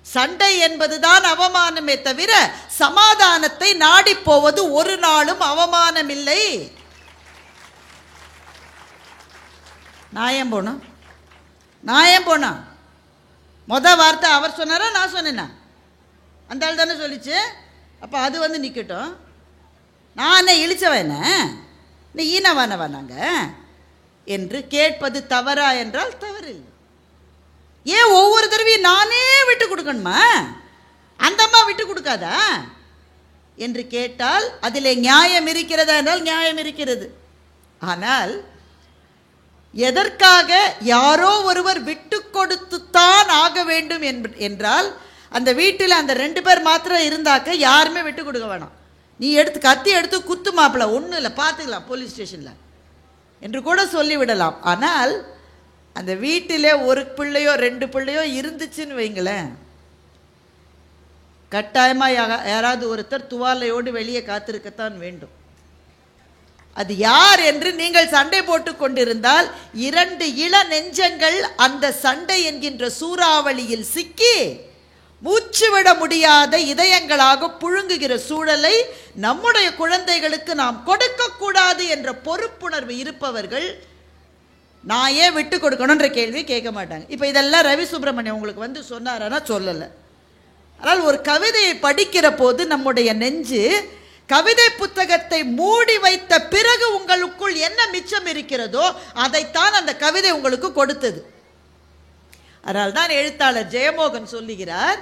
சண்டை என்பதுதான் அவமானமே தவிர சமாதானத்தை நாடி போவது ஒரு நாளும் அவமானம் இல்லை. நான் ஏன் போனா மொத வார்த்தை அவர் சொன்னாரா நான் சொன்னேன்னா? அந்த ஆள் தானே சொல்லிச்சு. அப்போ அது நிற்கட்டும். நான் இழிச்சவன நீ ஈனவானவானாங்க என்று கேட்பது தவறா என்றால் தவறில்லை. ஏன் ஒவ்வொரு தடவையும் நானே விட்டு கொடுக்கணுமா? அந்த அம்மா விட்டு கொடுக்காதா என்று கேட்டால் அதில் நியாயம் இருக்கிறதா என்றால் நியாயம் இருக்கிறது. ஆனால் எதற்காக யாரோ ஒருவர் விட்டு கொடுத்துத்தான் ஆக வேண்டும் என்றால் அந்த வீட்டில் அந்த 2 பேர் மாத்திரம் இருந்தாக்க யாருமே விட்டு கொடுக்க வேணாம். நீ கத்தி எடுத்து குத்து மாப்பிள்ள, ஒன்றும் இல்லை, பார்த்துக்கலாம் போலீஸ் ஸ்டேஷனில் என்று கூட சொல்லிவிடலாம். ஆனால் அந்த வீட்டிலே ஒரு பிள்ளையோ 2 பிள்ளையோ இருந்துச்சுன்னு வைங்களேன், கட்டாயமாக யாராவது ஒருத்தர் துவாலையோடு வெளியே காத்திருக்கத்தான் வேண்டும். அது யார் என்று நீங்கள் சண்டை போட்டு கொண்டிருந்தால் 2 இள நெஞ்சங்கள் அந்த சண்டை என்கின்ற சூறாவளியில் சிக்கி மூச்சுவிட முடியாத இதயங்களாக புழுங்குகிற சூழலை நம்முடைய குழந்தைகளுக்கு நாம் கொடுக்கக்கூடாது என்ற பொறுப்புணர்வு இருப்பவர்கள் நான் ஏன் விட்டு கொடுக்கணுன்ற கேள்வி கேட்க மாட்டாங்க. இப்போ இதெல்லாம் ரவி சுப்பிரமணியம் உங்களுக்கு சொன்னாரா? சொல்லலை. ஆனால் ஒரு கவிதையை படிக்கிற போது நம்முடைய நெஞ்சு கவிதை புத்தகத்தை மூடி வைத்த பிறகு உங்களுக்குள் என்ன மிச்சம் இருக்கிறதோ அதைத்தான் அந்த கவிதை உங்களுக்கு கொடுத்தது. அதனால் தான் எழுத்தாளர் ஜெயமோகன் சொல்லுகிறார்,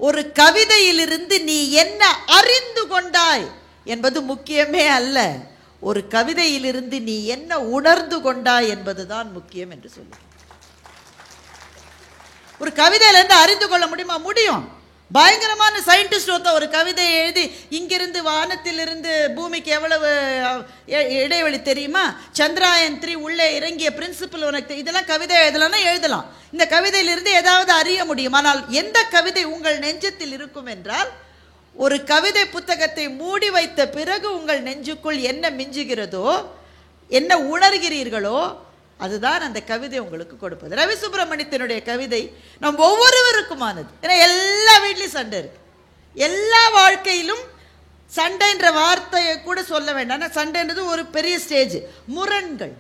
ஒரு கவிதையிலிருந்து நீ என்ன அறிந்து கொண்டாய் என்பது முக்கியமே அல்ல, ஒரு கவிதையிலிருந்து நீ என்ன உணர்ந்து கொண்டாய் என்பதுதான் முக்கியம் என்று சொல்லுகிறார். ஒரு கவிதையிலிருந்து அறிந்து கொள்ள முடியுமா? முடியும். பயங்கரமான சயின்டிஸ்ட் ஒருத்த ஒரு கவிதையை எழுதி இங்கிருந்து வானத்திலிருந்து பூமிக்கு எவ்வளவு இடைவெளி தெரியுமா, சந்திராயன் 3 உள்ளே இறங்கிய பிரின்சிபல் உனக்கு, இதெல்லாம் கவிதை எழுதலாம்னா எழுதலாம். இந்த கவிதையிலிருந்து ஏதாவது அறிய முடியும். ஆனால் எந்த கவிதை உங்கள் நெஞ்சத்தில் இருக்கும் என்றால், ஒரு கவிதை புத்தகத்தை மூடி வைத்த பிறகு உங்கள் நெஞ்சுக்குள் என்ன மிஞ்சுகிறதோ, என்ன உணர்கிறீர்களோ, அதுதான் அந்த கவிதை உங்களுக்கு கொடுப்பது. ரவி சுப்பிரமணியத்தினுடைய கவிதை நம் ஒவ்வொருவருக்குமானது. ஏன்னா எல்லா வீட்லையும் சண்டை இருக்கு, எல்லா வாழ்க்கையிலும் சண்டைன்ற வார்த்தையை கூட சொல்ல வேண்டாம். சண்டைன்றது ஒரு பெரிய ஸ்டேஜ். முரண்கள்,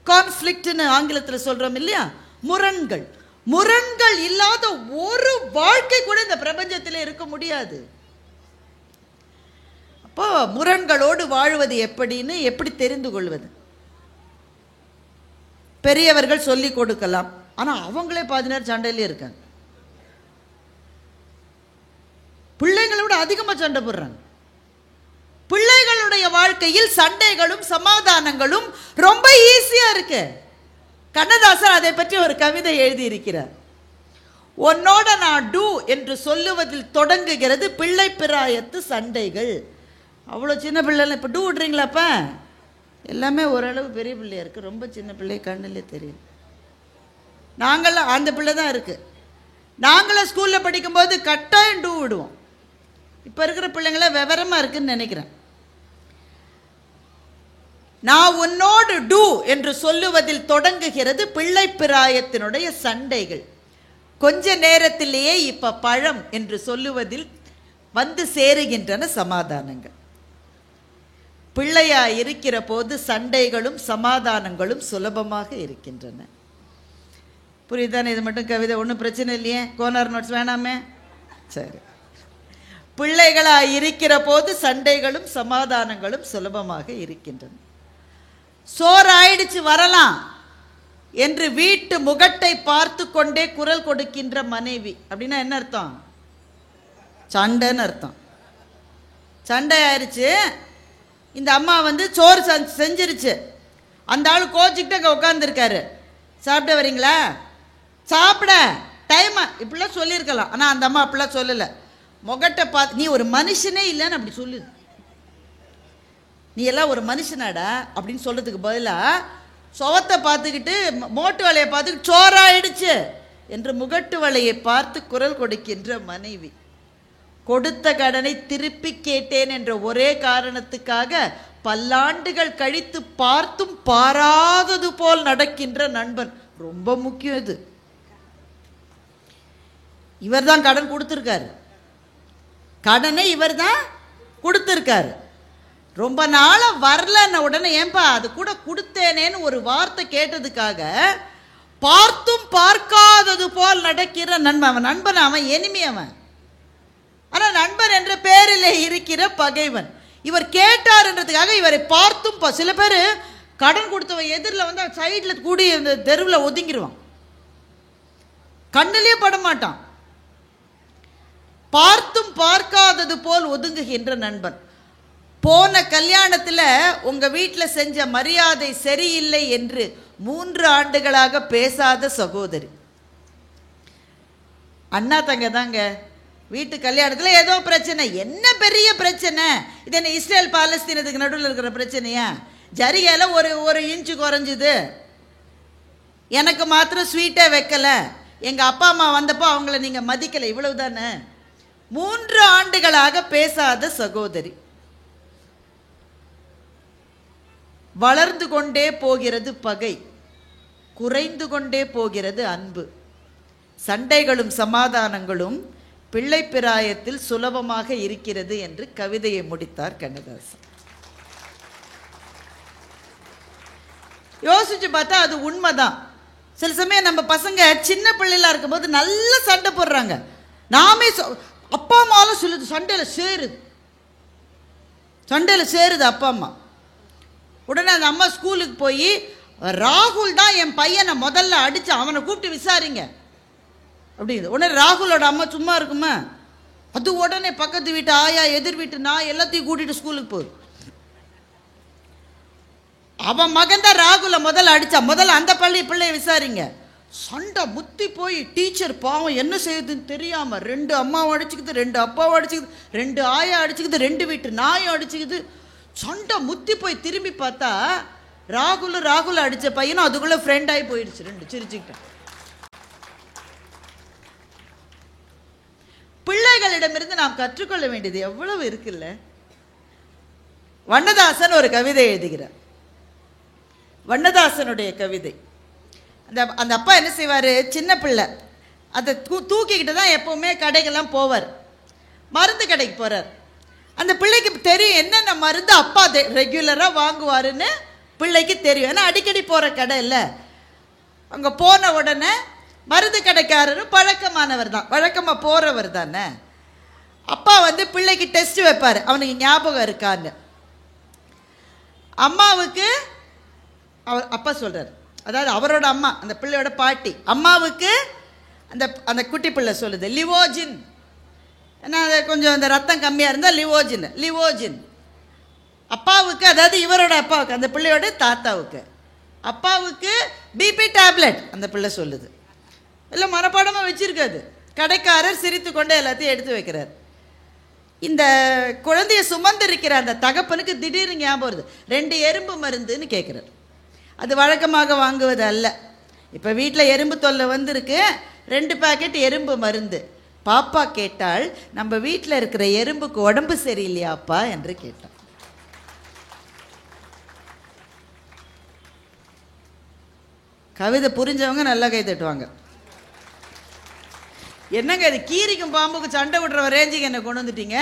கான்ஃப்ளிக்ட்னு ஆங்கிலத்தில் சொல்றோம் இல்லையா, முரண்கள். முரண்கள் இல்லாத ஒரு வாழ்க்கை கூட இந்த பிரபஞ்சத்தில் இருக்க முடியாது. அப்போ முரண்களோடு வாழ்வது எப்படி தெரிந்து கொள்வது? பெரியவர்கள் சொல்லிக் கொடுக்கலாம், ஆனால் அவங்களே பாதி நேரம் சண்டையிலே இருக்காங்க. பிள்ளைங்களோட அதிகமாக சண்டை போடுறாங்க. பிள்ளைகளுடைய வாழ்க்கையில் சண்டைகளும் சமாதானங்களும் ரொம்ப ஈஸியா இருக்கு. கண்ணதாசன் அதை பற்றி ஒரு கவிதை எழுதி இருக்கிறார். உன்னோட நான் டூ என்று சொல்லுவதில் தொடங்குகிறது பிள்ளை பிராயத்து சண்டைகள். அவ்வளோ சின்ன பிள்ளை இப்போ டூ விடுறீங்களாப்பா? எல்லாமே ஓரளவு பெரிய பிள்ளையா இருக்குது, ரொம்ப சின்ன பிள்ளை கண்ணிலே தெரியும். நாங்களாம் அந்த பிள்ளை தான் இருக்குது. நாங்களாம் ஸ்கூலில் படிக்கும்போது கட்டாயம் டூ விடுவோம். இப்போ இருக்கிற பிள்ளைங்களாம் விவரமாக இருக்குன்னு நினைக்கிறேன். நான் உன்னோடு டூ என்று சொல்லுவதில் தொடங்குகிறது பிள்ளை பிராயத்தினுடைய சண்டைகள். கொஞ்ச நேரத்திலேயே இப்ப பழம் என்று சொல்லுவதில் வந்து சேருகின்றன சமாதானங்கள். பிள்ளையா இருக்கிற போது சண்டைகளும் சமாதானங்களும் சுலபமாக இருக்கின்றன. புரியுதானே? இது மட்டும் கவிதை, ஒன்றும் பிரச்சனை இல்லையே, கோனார் நோட்ஸ் வேணாமே. சரி, பிள்ளைகளா இருக்கிற போது சண்டைகளும் சமாதானங்களும் சுலபமாக இருக்கின்றன. சோறு ஆயிடுச்சு வரலாம் என்று வீட்டு முகட்டை பார்த்து கொண்டே குரல் கொடுக்கின்ற மனைவி. அப்படின்னா என்ன அர்த்தம்? சண்டைன்னு அர்த்தம். சண்டை ஆயிடுச்சு, இந்த அம்மா வந்து சோறு செஞ்சிருச்சு, அந்த ஆள் கோச்சிக்கிட்டு அங்கே உட்காந்துருக்காரு. சாப்பிட வரீங்களா? சாப்பிட டைமா இப்படிலாம் சொல்லியிருக்கலாம். ஆனால் அந்த அம்மா அப்படிலாம் சொல்லலை. முகட்டை பார்த்து, நீ ஒரு மனுஷனே இல்லைன்னு அப்படி சொல்லு, நீ எல்லாம் ஒரு மனுஷனாடா அப்படின்னு சொல்றதுக்கு பதிலாக சுவத்தை பார்த்துக்கிட்டு மோட்டு வலையை பார்த்துக்கிட்டு சோறாயிடுச்சு என்று முகட்டு வலையை பார்த்து குரல் கொடுக்கின்ற மனைவி. கொடுத்த கடனை திருப்பி கேட்டேன் என்ற ஒரே காரணத்துக்காக பல்லாண்டுகள் கழித்து பார்த்தும் பாராதது போல் நடக்கின்ற நண்பன். ரொம்ப முக்கியம் இது. இவர் தான் கடன் கொடுத்துருக்காரு, கடனை இவர் தான் கொடுத்துருக்காரு. ரொம்ப நாளாக வரலன்ன உடனே ஏன்பா அது கூட கொடுத்தேனேன்னு ஒரு வார்த்தை கேட்டதுக்காக பார்த்தும் பார்க்காதது போல் நடக்கிற நண்பன். அவன் நண்பன், அவன் எனிமி அவன். ஆனால் நண்பன் என்ற பேரில் இருக்கிற பகைவன். இவர் கேட்டார்ன்றதுக்காக இவரை பார்த்தும் சில பேர் கடன் கொடுத்தவன் எதிரில் வந்து சைடில் கூடி இந்த தெருவில் ஒதுங்கிடுவான், கண்ணிலே படமாட்டான். பார்த்தும் பார்க்காதது போல் ஒதுங்குகின்ற நண்பன். போன கல்யாணத்தில் உங்கள் வீட்டில் செஞ்ச மரியாதை சரியில்லை என்று 3 ஆண்டுகளாக பேசாத சகோதரி. அண்ணா தங்க தாங்க வீட்டு கல்யாணத்தில் ஏதோ பிரச்சனை. என்ன பெரிய பிரச்சனை இது? என்ன இஸ்ரேல் பாலஸ்தீனத்துக்கு நடுவில் இருக்கிற பிரச்சனையா? ஜரிகையில் ஒரு இன்ச்சு குறைஞ்சிது, எனக்கு மாத்திரம் ஸ்வீட்டே வைக்கலை, எங்கள் அப்பா அம்மா வந்தப்போ அவங்கள நீங்கள் மதிக்கலை, இவ்வளவு தானே. 3 ஆண்டுகளாக பேசாத சகோதரி. வளர்ந்து கொண்டே போகிறது பகை, குறைந்து கொண்டே போகிறது அன்பு. சண்டைகளும் சமாதானங்களும் பிள்ளை பிராயத்தில் சுலபமாக இருக்கிறது என்று கவிதையை முடித்தார் கண்ணதாசன். யோசிச்சு பார்த்தா அது உண்மைதான். சில சமயம் நம்ம பசங்க சின்ன பிள்ளைகளா இருக்கும்போது நல்ல சண்டை போடுறாங்க, நாமே அப்பா அம்மாலும் சொல்லுது, சண்டையில் சேருது அப்பா அம்மா. உடனே அந்த அம்மா ஸ்கூலுக்கு போய் ராகுல் தான் என் பையனை முதல்ல அடிச்சு அவனை கூப்பிட்டு விசாரிங்க அப்படிங்குது. உடனே ராகுலோட அம்மா சும்மா இருக்குமா? அது உடனே பக்கத்து வீட்டு ஆயா, எதிர் வீட்டு நான் எல்லாத்தையும் கூட்டிட்டு ஸ்கூலுக்கு போகுது. அவன் மகன் தான் ராகுல முதல்ல அடிச்சா, முதல்ல அந்த பிள்ளையை விசாரிங்க. சண்டை முத்தி போய் டீச்சர் பாவம் என்ன செய்யுதுன்னு தெரியாம 2 அம்மாவும் அடிச்சுக்குது, 2 அப்பாவும் அடிச்சுக்குது, 2 ஆயா அடிச்சுக்குது, 2 வீட்டு நாயும் அடிச்சுக்குது. சண்டை முத்தி போய் திரும்பி பார்த்தா ராகுல அடிச்ச பையனும் அதுக்குள்ள ஃப்ரெண்ட் ஆகி போயிடுச்சு. 2 சிரிச்சுக்கிட்டேன். பிள்ளைகளிடமிருந்து நாம் கற்றுக்கொள்ள வேண்டியது எவ்வளவு இருக்குல்ல. வண்ணதாசன் ஒரு கவிதை எழுதுகிறார். வண்ணதாசனுடைய கவிதை. அந்த அப்பா என்ன செய்வார், சின்ன பிள்ளை அதை தூக்கிக்கிட்டு தான் எப்போவுமே கடைக்கெல்லாம் போவார். மருந்து கடைக்கு போகிறார். அந்த பிள்ளைக்கு தெரியும் என்னென்ன மருந்து அப்பா ரெகுலராக வாங்குவாருன்னு பிள்ளைக்கு தெரியும். ஏன்னா அடிக்கடி போகிற கடை இல்லை. அங்கே போன உடனே மருந்து கடைக்காரரும் பழக்கமானவர் தான், வழக்கமாக போகிறவர் தானே. அப்பா வந்து பிள்ளைக்கு டெஸ்ட் வைப்பார், அவனுக்கு ஞாபகம் இருக்கான்னு. அம்மாவுக்கு அப்பா சொல்கிறார், அதாவது அவரோட அம்மா, அந்த பிள்ளையோட பாட்டி அம்மாவுக்கு அந்த குட்டி பிள்ளை சொல்லுது லிவோஜின். ஏன்னா அது கொஞ்சம் அந்த ரத்தம் கம்மியாக இருந்தால் லிவோஜின். அப்பாவுக்கு, அதாவது இவரோட அப்பாவுக்கு, அந்த பிள்ளையோட தாத்தாவுக்கு, அப்பாவுக்கு பிபி டேப்லெட் அந்த பிள்ளை சொல்லுது. எல்லாம் மனப்பாடமாக வச்சிருக்காது. கடைக்காரர் சிரித்து கொண்டே எல்லாத்தையும் எடுத்து வைக்கிறார். இந்த குழந்தைய சுமந்திருக்கிற அந்த தகப்பனுக்கு திடீர்னு ஞாபகம் வருது, 2 எறும்பு மருந்துன்னு கேட்குறார். அது வழக்கமாக வாங்குவது அல்ல. இப்போ வீட்டில் எறும்பு தொல்லை வந்திருக்கு, 2 பாக்கெட் எறும்பு மருந்து. பாப்பா கேட்டால், நம்ம வீட்டில் இருக்கிற எறும்புக்கு உடம்பு சரியில்லையாப்பா என்று கேட்டான். கவிதை புரிஞ்சவங்க நல்லா கை தட்டுவாங்க. என்னங்க இது, கீரிக்கும் பாம்புக்கு சண்டை விடுற ரேஞ்சுக்கு என்ன கொண்டு வந்துட்டீங்க?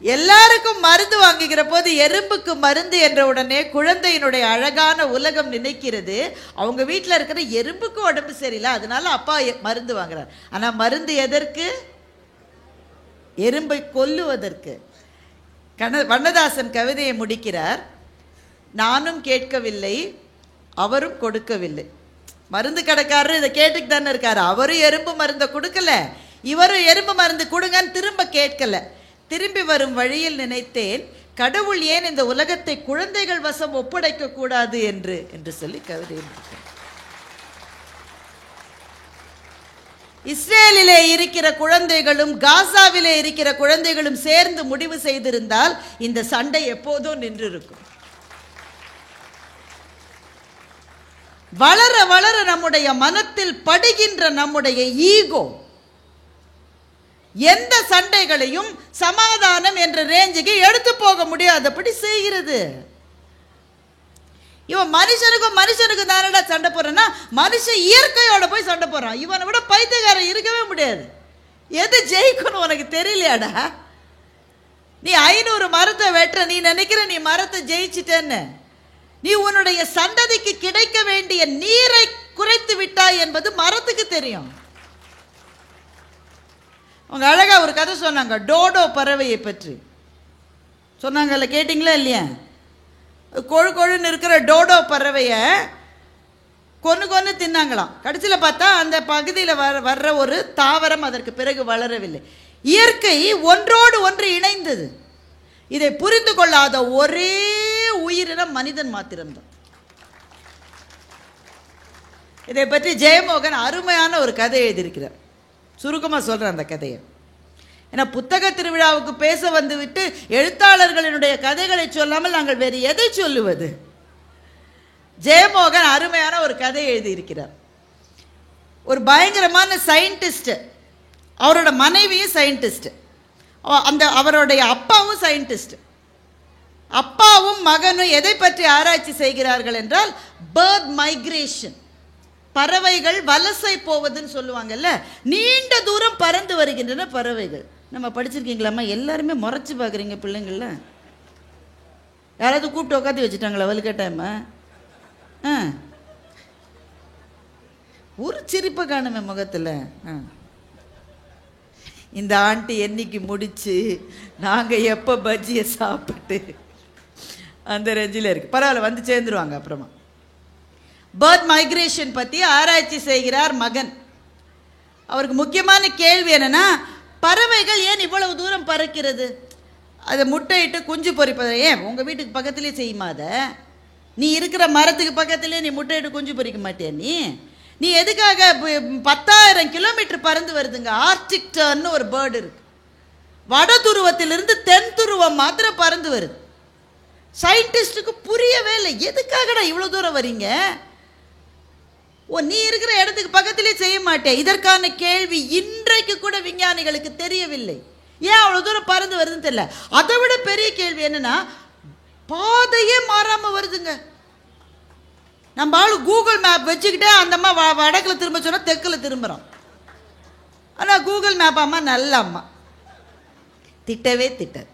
எல்லாருக்கும் மருந்து வாங்குகிற போது எறும்புக்கு மருந்து என்ற உடனே குழந்தையினுடைய அழகான உலகம் நினைக்கிறது அவங்க வீட்டில் இருக்கிற எறும்புக்கு உடம்பு சரியில்லை, அதனால அப்பா மருந்து வாங்குறார். ஆனால் மருந்து எதற்கு? எறும்பை கொல்லுவதற்கு. வண்ணதாசன் கவிதையை முடிக்கிறார், நானும் கேட்கவில்லை, அவரும் கொடுக்கவில்லை. மருந்து கடைக்காரர் இதை கேட்டுக்கு தானே இருக்காரு. அவரும் எறும்பு மருந்தை கொடுக்கல, இவரும் எறும்பு மருந்து கொடுங்கன்னு திரும்ப கேட்கல. திரும்பி வரும் வழியில் நினைத்தேன், கடவுள் ஏன் இந்த உலகத்தை குழந்தைகள் வசம் ஒப்படைக்க கூடாது என்று சொல்லி கவிதையை முடித்தார். இஸ்ரேலிலே இருக்கிற குழந்தைகளும் காசாவிலே இருக்கிற குழந்தைகளும் சேர்ந்து முடிவு செய்திருந்தால் இந்த சண்டை எப்போதோ நின்று இருக்கும். வளர வளர நம்முடைய மனத்தில் படுகின்ற நம்முடைய ஈகோ, எந்த சண்டைகளையும் சமாதானம் என்ற ரேஞ்சுக்கு எடுத்து போக முடியாதபடி செய்கிறது. இவன் மனுஷனுக்கு தானடா சண்டை போடுறேன்னா மனுஷன் இயற்கையோட போய் சண்டை போடுறான். இவனை விட பைத்தியக்காரன் இருக்கவே முடியாது. எது ஜெயிக்கணும் உனக்கு தெரியலையாடா? நீ 500 மரத்தை வெட்டுற, நீ நினைக்கிற நீ மரத்தை ஜெயிச்சிட்டேன்னு. நீ உன்னுடைய சந்ததிக்கு கிடைக்க வேண்டிய நீரை குறைத்து விட்டாய் என்பது மரத்துக்கு தெரியும். அவங்க அழகா ஒரு கதை சொன்னாங்க, டோடோ பறவையை பற்றி சொன்னாங்கல்ல, கேட்டிங்களா இல்லையா? கொழுன்னு இருக்கிற டோடோ பறவையை கொன்று தின்னாங்களாம். கடைசியில் பார்த்தா அந்த பகுதியில் வர்ற ஒரு தாவரம் அதற்கு பிறகு வளரவில்லை. இயற்கை ஒன்றோடு ஒன்று இணைந்தது. இதை புரிந்து கொள்ளாத ஒரே உயிரினம் மனிதன் மாத்திரம்தான். இதை பற்றி ஜெயமோகன் அருமையான ஒரு கதை எழுதியிருக்கிறார். சுருக்கமாக சொல்கிறேன் அந்த கதையை. ஏன்னா புத்தக திருவிழாவுக்கு பேச வந்துவிட்டு எழுத்தாளர்களினுடைய கதைகளை சொல்லாமல் நாங்கள் வேறு எதை சொல்லுவது? ஜெயமோகன் அருமையான ஒரு கதை எழுதியிருக்கிறார். ஒரு பயங்கரமான சயின்டிஸ்ட், அவரோட மனைவியும் சயின்டிஸ்ட், அவருடைய அப்பாவும் சயின்டிஸ்ட். அப்பாவும் மகனும் எதை பற்றி ஆராய்ச்சி செய்கிறார்கள் என்றால் பேர்ட் மைக்ரேஷன், பறவைகள் வலசை போவதுன்னு சொல்லுவாங்கல்ல, நீண்ட தூரம் பறந்து வருகின்றன பறவைகள். நம்ம படிச்சிருக்கீங்களாம்மா? எல்லாருமே முறைச்சி பார்க்குறீங்க பிள்ளைங்கள. யாராவது கூப்பிட்டு உட்காந்து வச்சுட்டாங்களா வலுக்கட்டாயம்மா? ஒரு சிரிப்பை காணுமே முகத்தில். இந்த ஆண்டி என்னைக்கு முடிச்சு நாங்கள் எப்போ பஜ்ஜியை சாப்பிட்டு அந்த ரேஞ்சில் இருக்குது. பரவாயில்ல, வந்து சேர்ந்துருவாங்க அப்புறமா. பேர்ட் மைக்ரேஷன் பற்றி ஆராய்ச்சி செய்கிறார் மகன். அவருக்கு முக்கியமான கேள்வி என்னென்னா, பறவைகள் ஏன் இவ்வளவு தூரம் பறக்கிறது? அதை முட்டையிட்டு குஞ்சு பொறிப்பதை ஏன் உங்கள் வீட்டுக்கு பக்கத்துலேயே செய்யுமா? அதை நீ இருக்கிற மரத்துக்கு பக்கத்துலேயே நீ முட்டையிட்டு குஞ்சு பொறிக்க மாட்டியா? நீ எதுக்காக 10,000 கிலோமீட்டர் பறந்து வருதுங்க? ஆர்டிக் டர்ன்னு ஒரு பேர்டு இருக்கு, வட துருவத்திலிருந்து தென் துருவம் மாத்திரம் பறந்து வருது. சயின்டிஸ்டுக்கு புரியவே இல்லை, எதுக்காகடா இவ்வளோ தூரம் வரீங்க? நீ இருக்கிற இடத்துக்கு பக்கத்திலே செய்ய மாட்டேன். இதற்கான கேள்வி இன்றைக்கு கூட விஞ்ஞானிகளுக்கு தெரியவில்லை. ஏன் அவ்வளோ தூரம் பறந்து வருதுன்னு தெரியல. அதை விட பெரிய கேள்வி என்னன்னா, பாதையே மாறாமல் வருதுங்க. நம்ம ஆளு கூகுள் மேப் வச்சுக்கிட்டே அந்த அம்மா வடக்கில் திரும்ப சொன்னால் தெற்கில் திரும்புகிறோம். ஆனால் கூகுள் மேப் அம்மா நல்ல அம்மா, திட்டவே திட்டாது,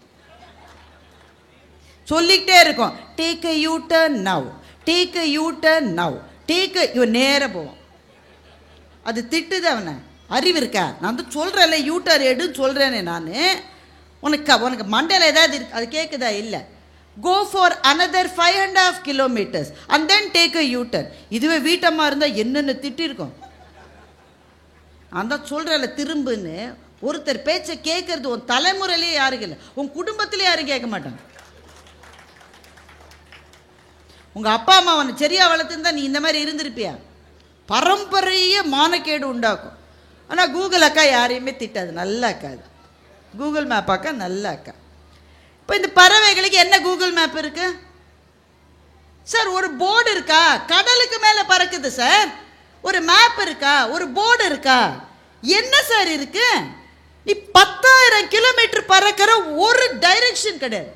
சொல்லிக்கிட்டே இருக்கும். Take a U turn now, take a U turn now, take இவன் நேராக போவான். அது திட்டுது அவனை. அறிவு இருக்கா? நான் வந்து சொல்கிறேன்ல யூ டர்ன் எடுன்னு சொல்கிறேனே நான். உனக்கு மண்டையில் ஏதாவது இருக்கு, அது கேட்குதா? இல்லை. Go for another 5.5 kilometers and then take a U turn. இதுவே வீட்டம்மா இருந்தால் என்னென்ன திட்டிருக்கோம். நான் தான் சொல்கிறேன்ல திரும்புன்னு. ஒருத்தர் பேச்சை கேட்கறது உன் தலைமுறையிலே யாருக்கு இல்லை, உன் குடும்பத்திலே யாரும் கேட்க மாட்டாங்க. உங்கள் அப்பா அம்மா அவனை சரியா வளர்த்துருந்தா நீ இந்த மாதிரி இருந்திருப்பியா? பரம்பரையே மானக்கேடு உண்டாக்கும். ஆனால் கூகுள் அக்கா யாரையுமே திட்டாது, நல்ல அக்கா. அது கூகுள் மேப் அக்கா நல்ல அக்கா. இப்போ இந்த பறவைகளுக்கு என்ன கூகுள் மேப் இருக்கு சார்? ஒரு போர்டு இருக்கா? கடலுக்கு மேலே பறக்குது சார். ஒரு மேப் இருக்கா? ஒரு போர்டு இருக்கா? என்ன சார் இருக்கு? நீ 10,000 கிலோமீட்டர் பறக்கிற ஒரு டைரக்ஷன் கிடையாது.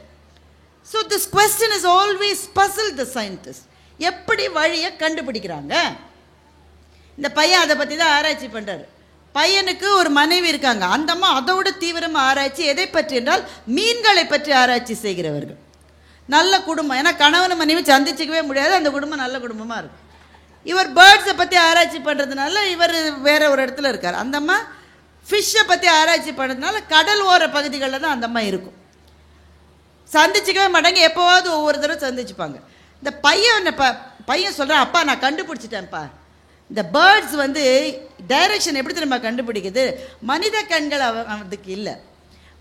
So this question is always puzzled the scientists. எப்படி வழியை கண்டுபிடிக்கிறாங்க? இந்த பையன் அதை பற்றி தான் ஆராய்ச்சி பண்ணுறாரு. பையனுக்கு ஒரு மனைவி இருக்காங்க. அந்த அம்மா அதை விட தீவிரமாக ஆராய்ச்சி. எதை பற்றி என்றால் மீன்களை பற்றி ஆராய்ச்சி செய்கிறவர்கள். நல்ல குடும்பம், ஏன்னா கணவன் மனைவி சந்திச்சிக்கவே முடியாது, அந்த குடும்பம் நல்ல குடும்பமாக இருக்கும். இவர் பேர்ட்ஸை பற்றி ஆராய்ச்சி பண்ணுறதுனால இவர் வேற ஒரு இடத்துல இருக்கார். அந்த அம்மா ஃபிஷ்ஷை பற்றி ஆராய்ச்சி பண்ணுறதுனால கடல் ஓர பகுதிகளில் தான் அந்த அம்மா இருக்கும். சந்திச்சிக்கவே மாட்டாங்க, எப்போவாவது ஒவ்வொரு தடவை சந்திச்சுப்பாங்க. இந்த பையன் சொல்கிறான், அப்பா நான் கண்டுபிடிச்சிட்டேன்ப்பா, இந்த பேர்ட்ஸ் வந்து டைரக்ஷன் எப்படி தெரியுமா கண்டுபிடிக்குது? மனித கண்கள் அதுக்கு இல்லை.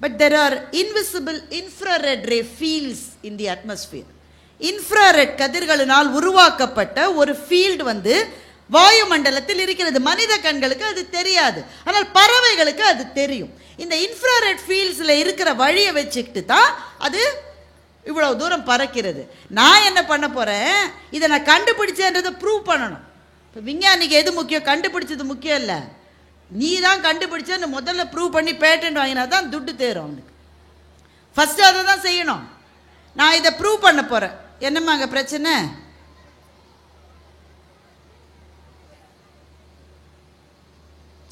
But there are invisible infrared ray fields in the atmosphere. Infrared கதிர்களினால் உருவாக்கப்பட்ட ஒரு ஃபீல்டு வந்து வாயுமண்டலத்தில் இருக்கிறது. மனித கண்களுக்கு அது தெரியாது, ஆனால் பறவைகளுக்கு அது தெரியும். இந்த இன்ஃப்ராரெட் ஃபீல்ட்ஸில் இருக்கிற வழியை வச்சுக்கிட்டு தான் அது இவ்வளோ தூரம் பறக்கிறது. நான் என்ன பண்ண போகிறேன், இதை நான் கண்டுபிடிச்சேன்றதை ப்ரூவ் பண்ணணும். இப்போ விஞ்ஞானிக்கு எது முக்கியம்? கண்டுபிடிச்சது முக்கியம் இல்லை, நீ தான் கண்டுபிடிச்சன்னு முதல்ல ப்ரூவ் பண்ணி பேட்டன்ட் வாங்கினா தான் துட்டு தேரும் அவனுக்கு. ஃபஸ்ட்டு அதை தான் செய்யணும். நான் இதை ப்ரூவ் பண்ண போகிறேன். என்னம்மா அங்கே பிரச்சனை?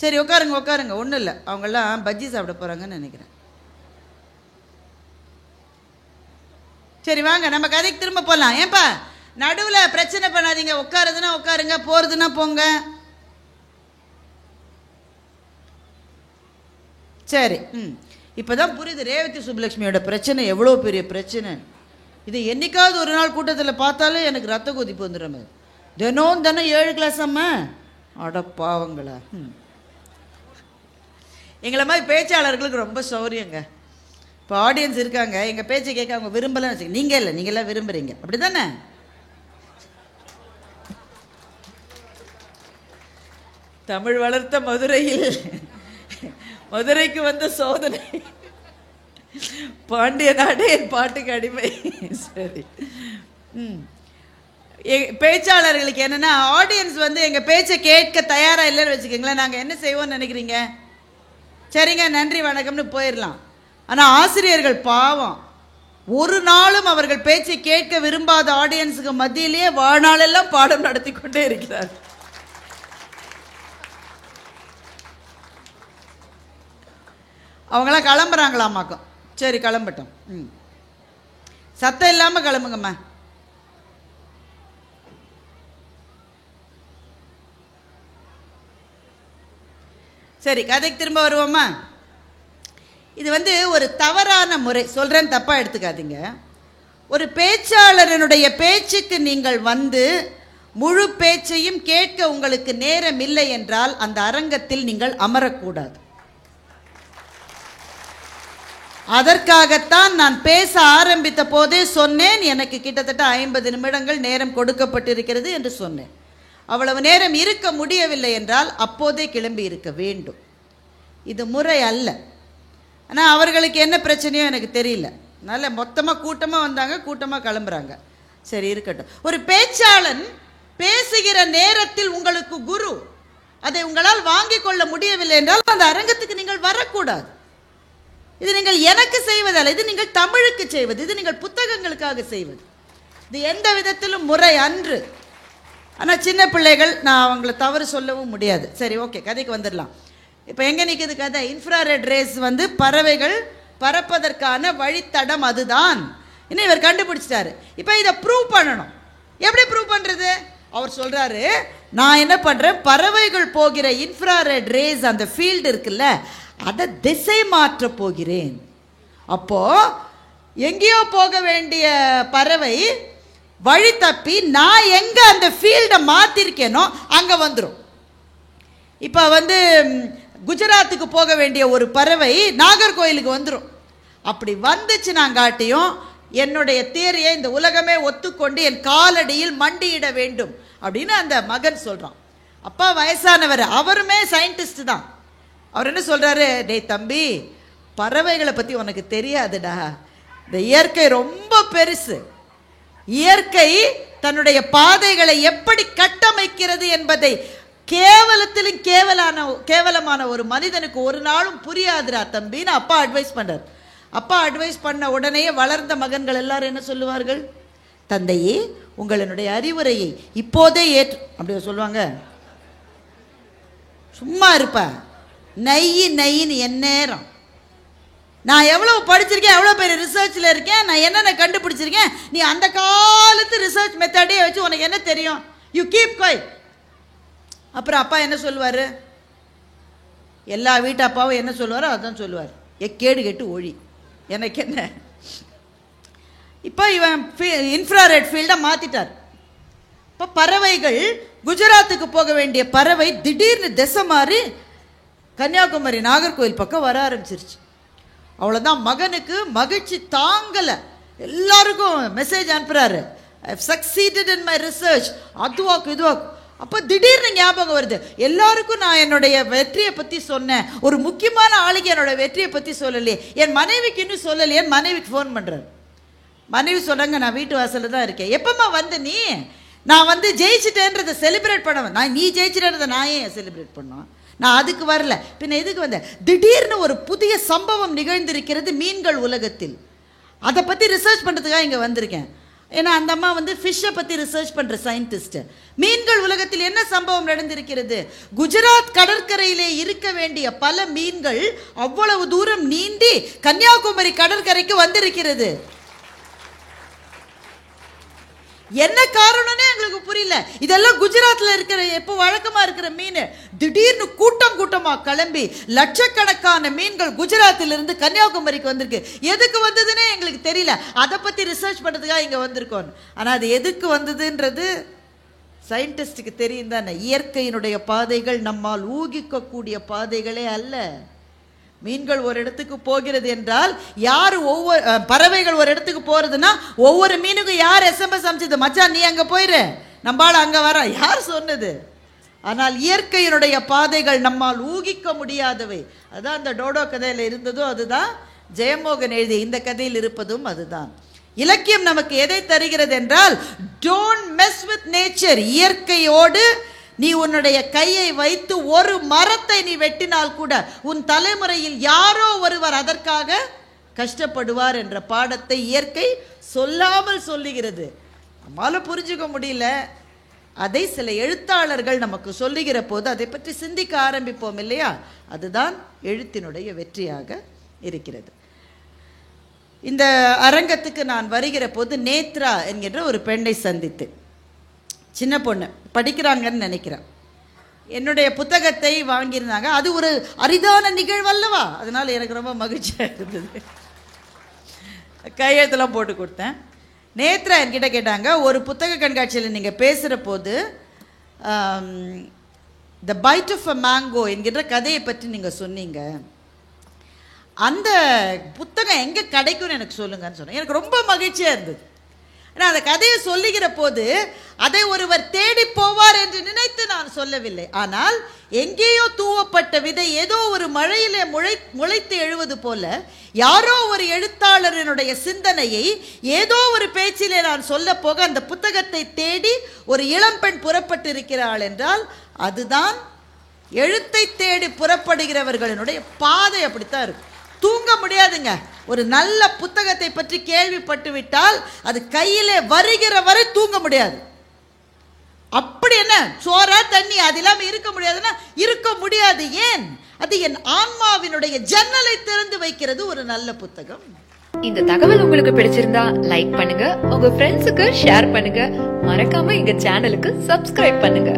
சரி உட்காருங்க உட்காருங்க, ஒன்றும் இல்லை, அவங்கெல்லாம் பஜ்ஜி சாப்பிட போகிறாங்கன்னு நினைக்கிறேன். சரி வாங்க நம்ம கதைக்கு திரும்ப போகலாம். ஏன்பா நடுவில் பிரச்சனை பண்ணாதீங்க, உட்காருதுன்னா உட்காருங்க, போகிறதுன்னா போங்க. சரி இப்போ தான் புரியுது ரேவதி சுப்புலட்சுமியோட பிரச்சனை எவ்வளோ பெரிய பிரச்சனை. இது என்னைக்காவது ஒரு நாள் கூட்டத்தில் பார்த்தாலே எனக்கு ரத்த கொதிப்பு வந்துடும். தினம் 7 கிளாஸ் அம்மா, அட பாவங்களா. எங்களை மாதிரி பேச்சாளர்களுக்கு ரொம்ப சௌரியங்க. இப்போ ஆடியன்ஸ் இருக்காங்க, எங்கள் பேச்சை கேட்க அவங்க விரும்பலன்னு வச்சுக்க. நீங்கள் இல்லை, நீங்களாம் விரும்புகிறீங்க, அப்படி தானே? தமிழ் வளர்த்த மதுரையில் மதுரைக்கு வந்த சோதனை, பாண்டிய நாடே என் பாட்டுக்கு அடிமை. சரி பேச்சாளர்களுக்கு என்னென்னா, ஆடியன்ஸ் வந்து எங்கள் பேச்சை கேட்க தயாராக இல்லைன்னு வச்சுக்கோங்களேன், நாங்கள் என்ன செய்வோம்னு நினைக்கிறீங்க? சரிங்க நன்றி வணக்கம்னு போயிடலாம். ஆனால் ஆசிரியர்கள் பாவம், ஒரு நாளும் அவர்கள் பேச்சை கேட்க விரும்பாத ஆடியன்ஸுக்கு மத்தியிலேயே வாழ்நாளெல்லாம் பாடம் நடத்தி கொண்டே இருக்கிறார். அவங்களாம் கிளம்புறாங்களாமாக்கும். சரி கிளம்பட்டோம். சத்தம் இல்லாமல் கிளம்புங்கம்மா. சரி கதைக்கு திரும்ப வருவோமா? இது வந்து ஒரு தவறான முறை, சொல்கிறேன் தப்பாக எடுத்துக்காதீங்க. ஒரு பேச்சாளரனுடைய பேச்சுக்கு நீங்கள் வந்து முழு பேச்சையும் கேட்க உங்களுக்கு நேரம் இல்லை என்றால் அந்த அரங்கத்தில் நீங்கள் அமரக்கூடாது. அதற்காகத்தான் நான் பேச ஆரம்பித்த போதே சொன்னேன், எனக்கு கிட்டத்தட்ட 50 நிமிடங்கள் நேரம் கொடுக்கப்பட்டிருக்கிறது என்று சொன்னேன். அவ்வளவு நேரம் இருக்க முடியவில்லை என்றால் அப்போதே கிளம்பி இருக்க வேண்டும். இது முறை அல்ல. ஆனால் அவர்களுக்கு என்ன பிரச்சனையோ எனக்கு தெரியல. நல்ல மொத்தமாக கூட்டமாக வந்தாங்க, கூட்டமாக கிளம்புறாங்க. சரி இருக்கட்டும். ஒரு பேச்சாளன் பேசுகிற நேரத்தில் உங்களுக்கு குரு, அதை உங்களால் வாங்கிக் கொள்ள முடியவில்லை என்றால் அந்த அரங்கத்துக்கு நீங்கள் வரக்கூடாது. இது நீங்கள் எனக்கு செய்வதல்ல, இது நீங்கள் தமிழுக்கு செய்வது, இது நீங்கள் புத்தகங்களுக்காக செய்வது. இது எந்த விதத்திலும் முறை அன்று. ஆனால் சின்ன பிள்ளைகள், நான் அவங்கள தவறு சொல்லவும் முடியாது. சரி ஓகே கதைக்கு வந்துடலாம். இப்போ எங்கே நிற்குது கதை? இன்ஃப்ராரெட் ரேஸ் வந்து பறவைகள் பறப்பதற்கான வழித்தடம் அதுதான். இன்னும் இவர் கண்டுபிடிச்சிட்டாரு. இப்போ இதை ப்ரூவ் பண்ணணும். எப்படி ப்ரூவ் பண்ணுறது? அவர் சொல்கிறாரு, நான் என்ன பண்ணுறேன், பறவைகள் போகிற இன்ஃப்ராரெட் ரேஸ் அந்த ஃபீல்டு இருக்குல்ல, அதை திசை மாற்ற போகிறேன். அப்போது எங்கேயோ போக வேண்டிய பறவை வழி தப்பி நான் எங்கே அந்த ஃபீல்டை மாற்றிருக்கேனோ அங்கே வந்துடும். இப்போ வந்து குஜராத்துக்கு போக வேண்டிய ஒரு பறவை நாகர்கோயிலுக்கு வந்துடும். அப்படி வந்துச்சு நான் காட்டியும் என்னுடைய தியரியை இந்த உலகமே ஒத்துக்கொண்டு என் காலடியில் மண்டியிட வேண்டும் அப்படின்னு அந்த மகன் சொல்கிறான். அப்பா வயசானவர், அவருமே சயின்டிஸ்ட் தான். அவர் என்ன சொல்கிறாரு, டேய் தம்பி, பறவைகளை பற்றி உனக்கு தெரியாதுடா, இந்த இயற்கை ரொம்ப பெருசு. இயற்கை தன்னுடைய பாதைகளை எப்படி கட்டமைக்கிறது என்பதை கேவலத்திலும் கேவலமான ஒரு மனிதனுக்கு ஒரு நாளும் புரியாதுடா தம்பின்னு அப்பா அட்வைஸ் பண்ணுறார். அப்பா அட்வைஸ் பண்ண உடனே வளர்ந்த மகன்கள் எல்லாரும் என்ன சொல்லுவார்கள், தந்தையே உங்களுடைய அறிவுரையை இப்போதே அப்படி சொல்லுவாங்க. சும்மா இருப்ப நையின்னு என் நேரம், நான் எவ்வளோ படிச்சிருக்கேன், எவ்வளோ பெரிய ரிசர்ச்சில் இருக்கேன், நான் என்னென்ன கண்டுபிடிச்சிருக்கேன், நீ அந்த காலத்து ரிசர்ச் மெத்தடே வச்சு உனக்கு என்ன தெரியும், யூ கீப் குவைட். அப்புறம் அப்பா என்ன சொல்லுவார், எல்லா வீட்டு அப்பாவும் என்ன சொல்லுவாரோ அதுதான் சொல்லுவார், கேடு கெட்டு ஒழி, எனக்கு என்ன. இப்போ இவன் இன்ஃப்ராரெட் ஃபீல்டை மாற்றிட்டார். இப்போ பறவைகள், குஜராத்துக்கு போக வேண்டிய பறவை திடீர்னு திசை மாறி கன்னியாகுமரி நாகர்கோவில் பக்கம் வர ஆரம்பிச்சிருச்சு. அவ்வளோதான், மகனுக்கு மகிழ்ச்சி தாங்கலை. எல்லாருக்கும் மெசேஜ் அனுப்புகிறாரு, I have succeeded in my research, அதுவாக்கு இதுவாக்கு. அப்போ திடீர்னு ஞாபகம் வருது, எல்லாருக்கும் நான் என்னுடைய வெற்றியை பற்றி சொன்னேன், ஒரு முக்கியமான ஆளுக்கு என்னோட வெற்றியை பற்றி சொல்லலையே, என் மனைவிக்கு இன்னும் சொல்லலையே. என் மனைவிக்கு ஃபோன் பண்ணுறாரு. மனைவி சொன்னாங்க, நான் வீட்டு வாசலில் தான் இருக்கேன். எப்பம்மா வந்து நீ, நான் வந்து ஜெயிச்சிட்டேன்றதை செலிப்ரேட் பண்ணுவேன். நீ ஜெயிச்சிட்டேன்றதை நான் ஏன் செலிப்ரேட் பண்ணுவேன், நான் அதுக்கு வரல, பின்ன எதுக்கு வந்தேன்? திடீர்னு ஒரு புதிய சம்பவம் நிகழ்ந்திருக்கிறது மீன்கள் உலகத்தில். அதை பற்றி ரிசர்ச் பண்ணுறதுக்காக இங்கே வந்திருக்கேன். ஏன்னா அந்த அம்மா ஃபிஷ்ஷை பற்றி ரிசர்ச் பண்ணுற சயின்டிஸ்ட். மீன்கள் உலகத்தில் என்ன சம்பவம் நடந்திருக்கிறது? குஜராத் கடற்கரையிலே இருக்க வேண்டிய பல மீன்கள் அவ்வளவு தூரம் நீந்தி கன்னியாகுமரி கடற்கரைக்கு வந்திருக்கிறது. என்ன காரணம்னே எங்களுக்கு புரியல. இதெல்லாம் குஜராத்தில் இருக்கிற எப்போ வழக்கமாக இருக்கிற மீன் திடீர்னு கூட்டமா கிளம்பி லட்சக்கணக்கான மீன்கள் குஜராத்திலிருந்து கன்னியாகுமரிக்கு வந்திருக்கு. எதுக்கு வந்ததுன்னே எங்களுக்கு தெரியல. அதை பற்றி ரிசர்ச் பண்ணுறதுக்காக இங்கே வந்திருக்கோம். ஆனால் அது எதுக்கு வந்ததுன்றது சயின்டிஸ்டுக்கு தெரியும் தானே. இயற்கையினுடைய பாதைகள் நம்மால் ஊகிக்கக்கூடிய பாதைகளே அல்ல. மீன்கள் ஒரு இடத்துக்கு போகிறது என்றால் யார் ஒவ்வொரு பறவைகள் ஒரு இடத்துக்கு போகிறதுனா ஒவ்வொரு மீனுக்கும் யார் SMS அமைச்சது? மச்சான் நீ அங்கே போயிரு, நம்மளால் அங்கே வர, யார் சொன்னது? ஆனால் இயற்கையினுடைய பாதைகள் நம்மால் ஊகிக்க முடியாதவை. அதான் அந்த டோடோ கதையில் இருந்ததோ அதுதான் ஜெயமோகன் எழுதிய இந்த கதையில் இருப்பதும் அதுதான். இலக்கியம் நமக்கு எதை தருகிறது என்றால், டோன்ட் மெஸ் வித் நேச்சர். இயற்கையோடு நீ உன்னுடைய கையை வைத்து ஒரு மரத்தை நீ வெட்டினால் கூட உன் தலைமுறையில் யாரோ ஒருவர் அதற்காக கஷ்டப்படுவார் என்ற பாடத்தை இயற்கை சொல்லாமல் சொல்லுகிறது. நம்மளால புரிஞ்சுக்க முடியல. அதை சில எழுத்தாளர்கள் நமக்கு சொல்லுகிற போது அதை பற்றி சிந்திக்க ஆரம்பிப்போம் இல்லையா? அதுதான் எழுத்தினுடைய வெற்றியாக இருக்கிறது. இந்த அரங்கத்துக்கு நான் வருகிற போது நேத்ரா என்கின்ற ஒரு பெண்ணை சந்தித்து, சின்ன பொண்ணு படிக்கிறாங்கன்னு நினைக்கிறேன், என்னுடைய புத்தகத்தை வாங்கியிருந்தாங்க. அது ஒரு அரிதான நிகழ்வு அல்லவா, அதனால் எனக்கு ரொம்ப மகிழ்ச்சியாக இருந்தது. கையெழுத்தெல்லாம் போட்டு கொடுத்தேன். நேத்ரா என்கிட்ட கேட்டாங்க, ஒரு புத்தக கண்காட்சியில் நீங்கள் பேசுகிற போது த பைட் ஆஃப் அ மேங்கோ என்கின்ற கதையை பற்றி நீங்கள் சொன்னீங்க, அந்த புத்தகம் எங்கே கிடைக்கும்னு எனக்கு சொல்லுங்கன்னு சொன்னேன். எனக்கு ரொம்ப மகிழ்ச்சியாக இருந்தது. நான் அந்த கதையை சொல்லுகிற போது அதை ஒருவர் தேடி போவார் என்று நினைத்து நான் சொல்லவில்லை. ஆனால் எங்கேயோ தூவப்பட்ட விதை ஏதோ ஒரு மழையிலே முளைத்து எழுவது போல யாரோ ஒரு எழுத்தாளரினுடைய சிந்தனையை ஏதோ ஒரு பேச்சிலே நான் சொல்ல போக அந்த புத்தகத்தை தேடி ஒரு இளம்பெண் புறப்பட்டிருக்கிறாள் என்றால் அதுதான் எழுத்தை தேடி புறப்படுகிறவர்களினுடைய பாதை. அப்படித்தான் இருக்கும். தூங்க முடியாதுங்க. ஒரு நல்ல புத்தகத்தை பற்றி கேள்விப்பட்டு விட்டால் அது கையிலே வருகிற வரை தூங்க முடியாது. அப்படி என்ன சோறா தண்ணி அது இல்லாம இருக்க முடியாதுன்னா இருக்க முடியாது. ஏன்? அது என் ஆன்மாவினுடைய ஜன்னலை திறந்து வைக்கிறது ஒரு நல்ல புத்தகம். இந்த தகவல் உங்களுக்கு பிடிச்சிருந்தா லைக் பண்ணுங்க, உங்க ஃப்ரெண்ட்ஸுக்கு ஷேர் பண்ணுங்க, மறக்காம எங்க சேனலுக்கு சப்ஸ்கிரைப் பண்ணுங்க.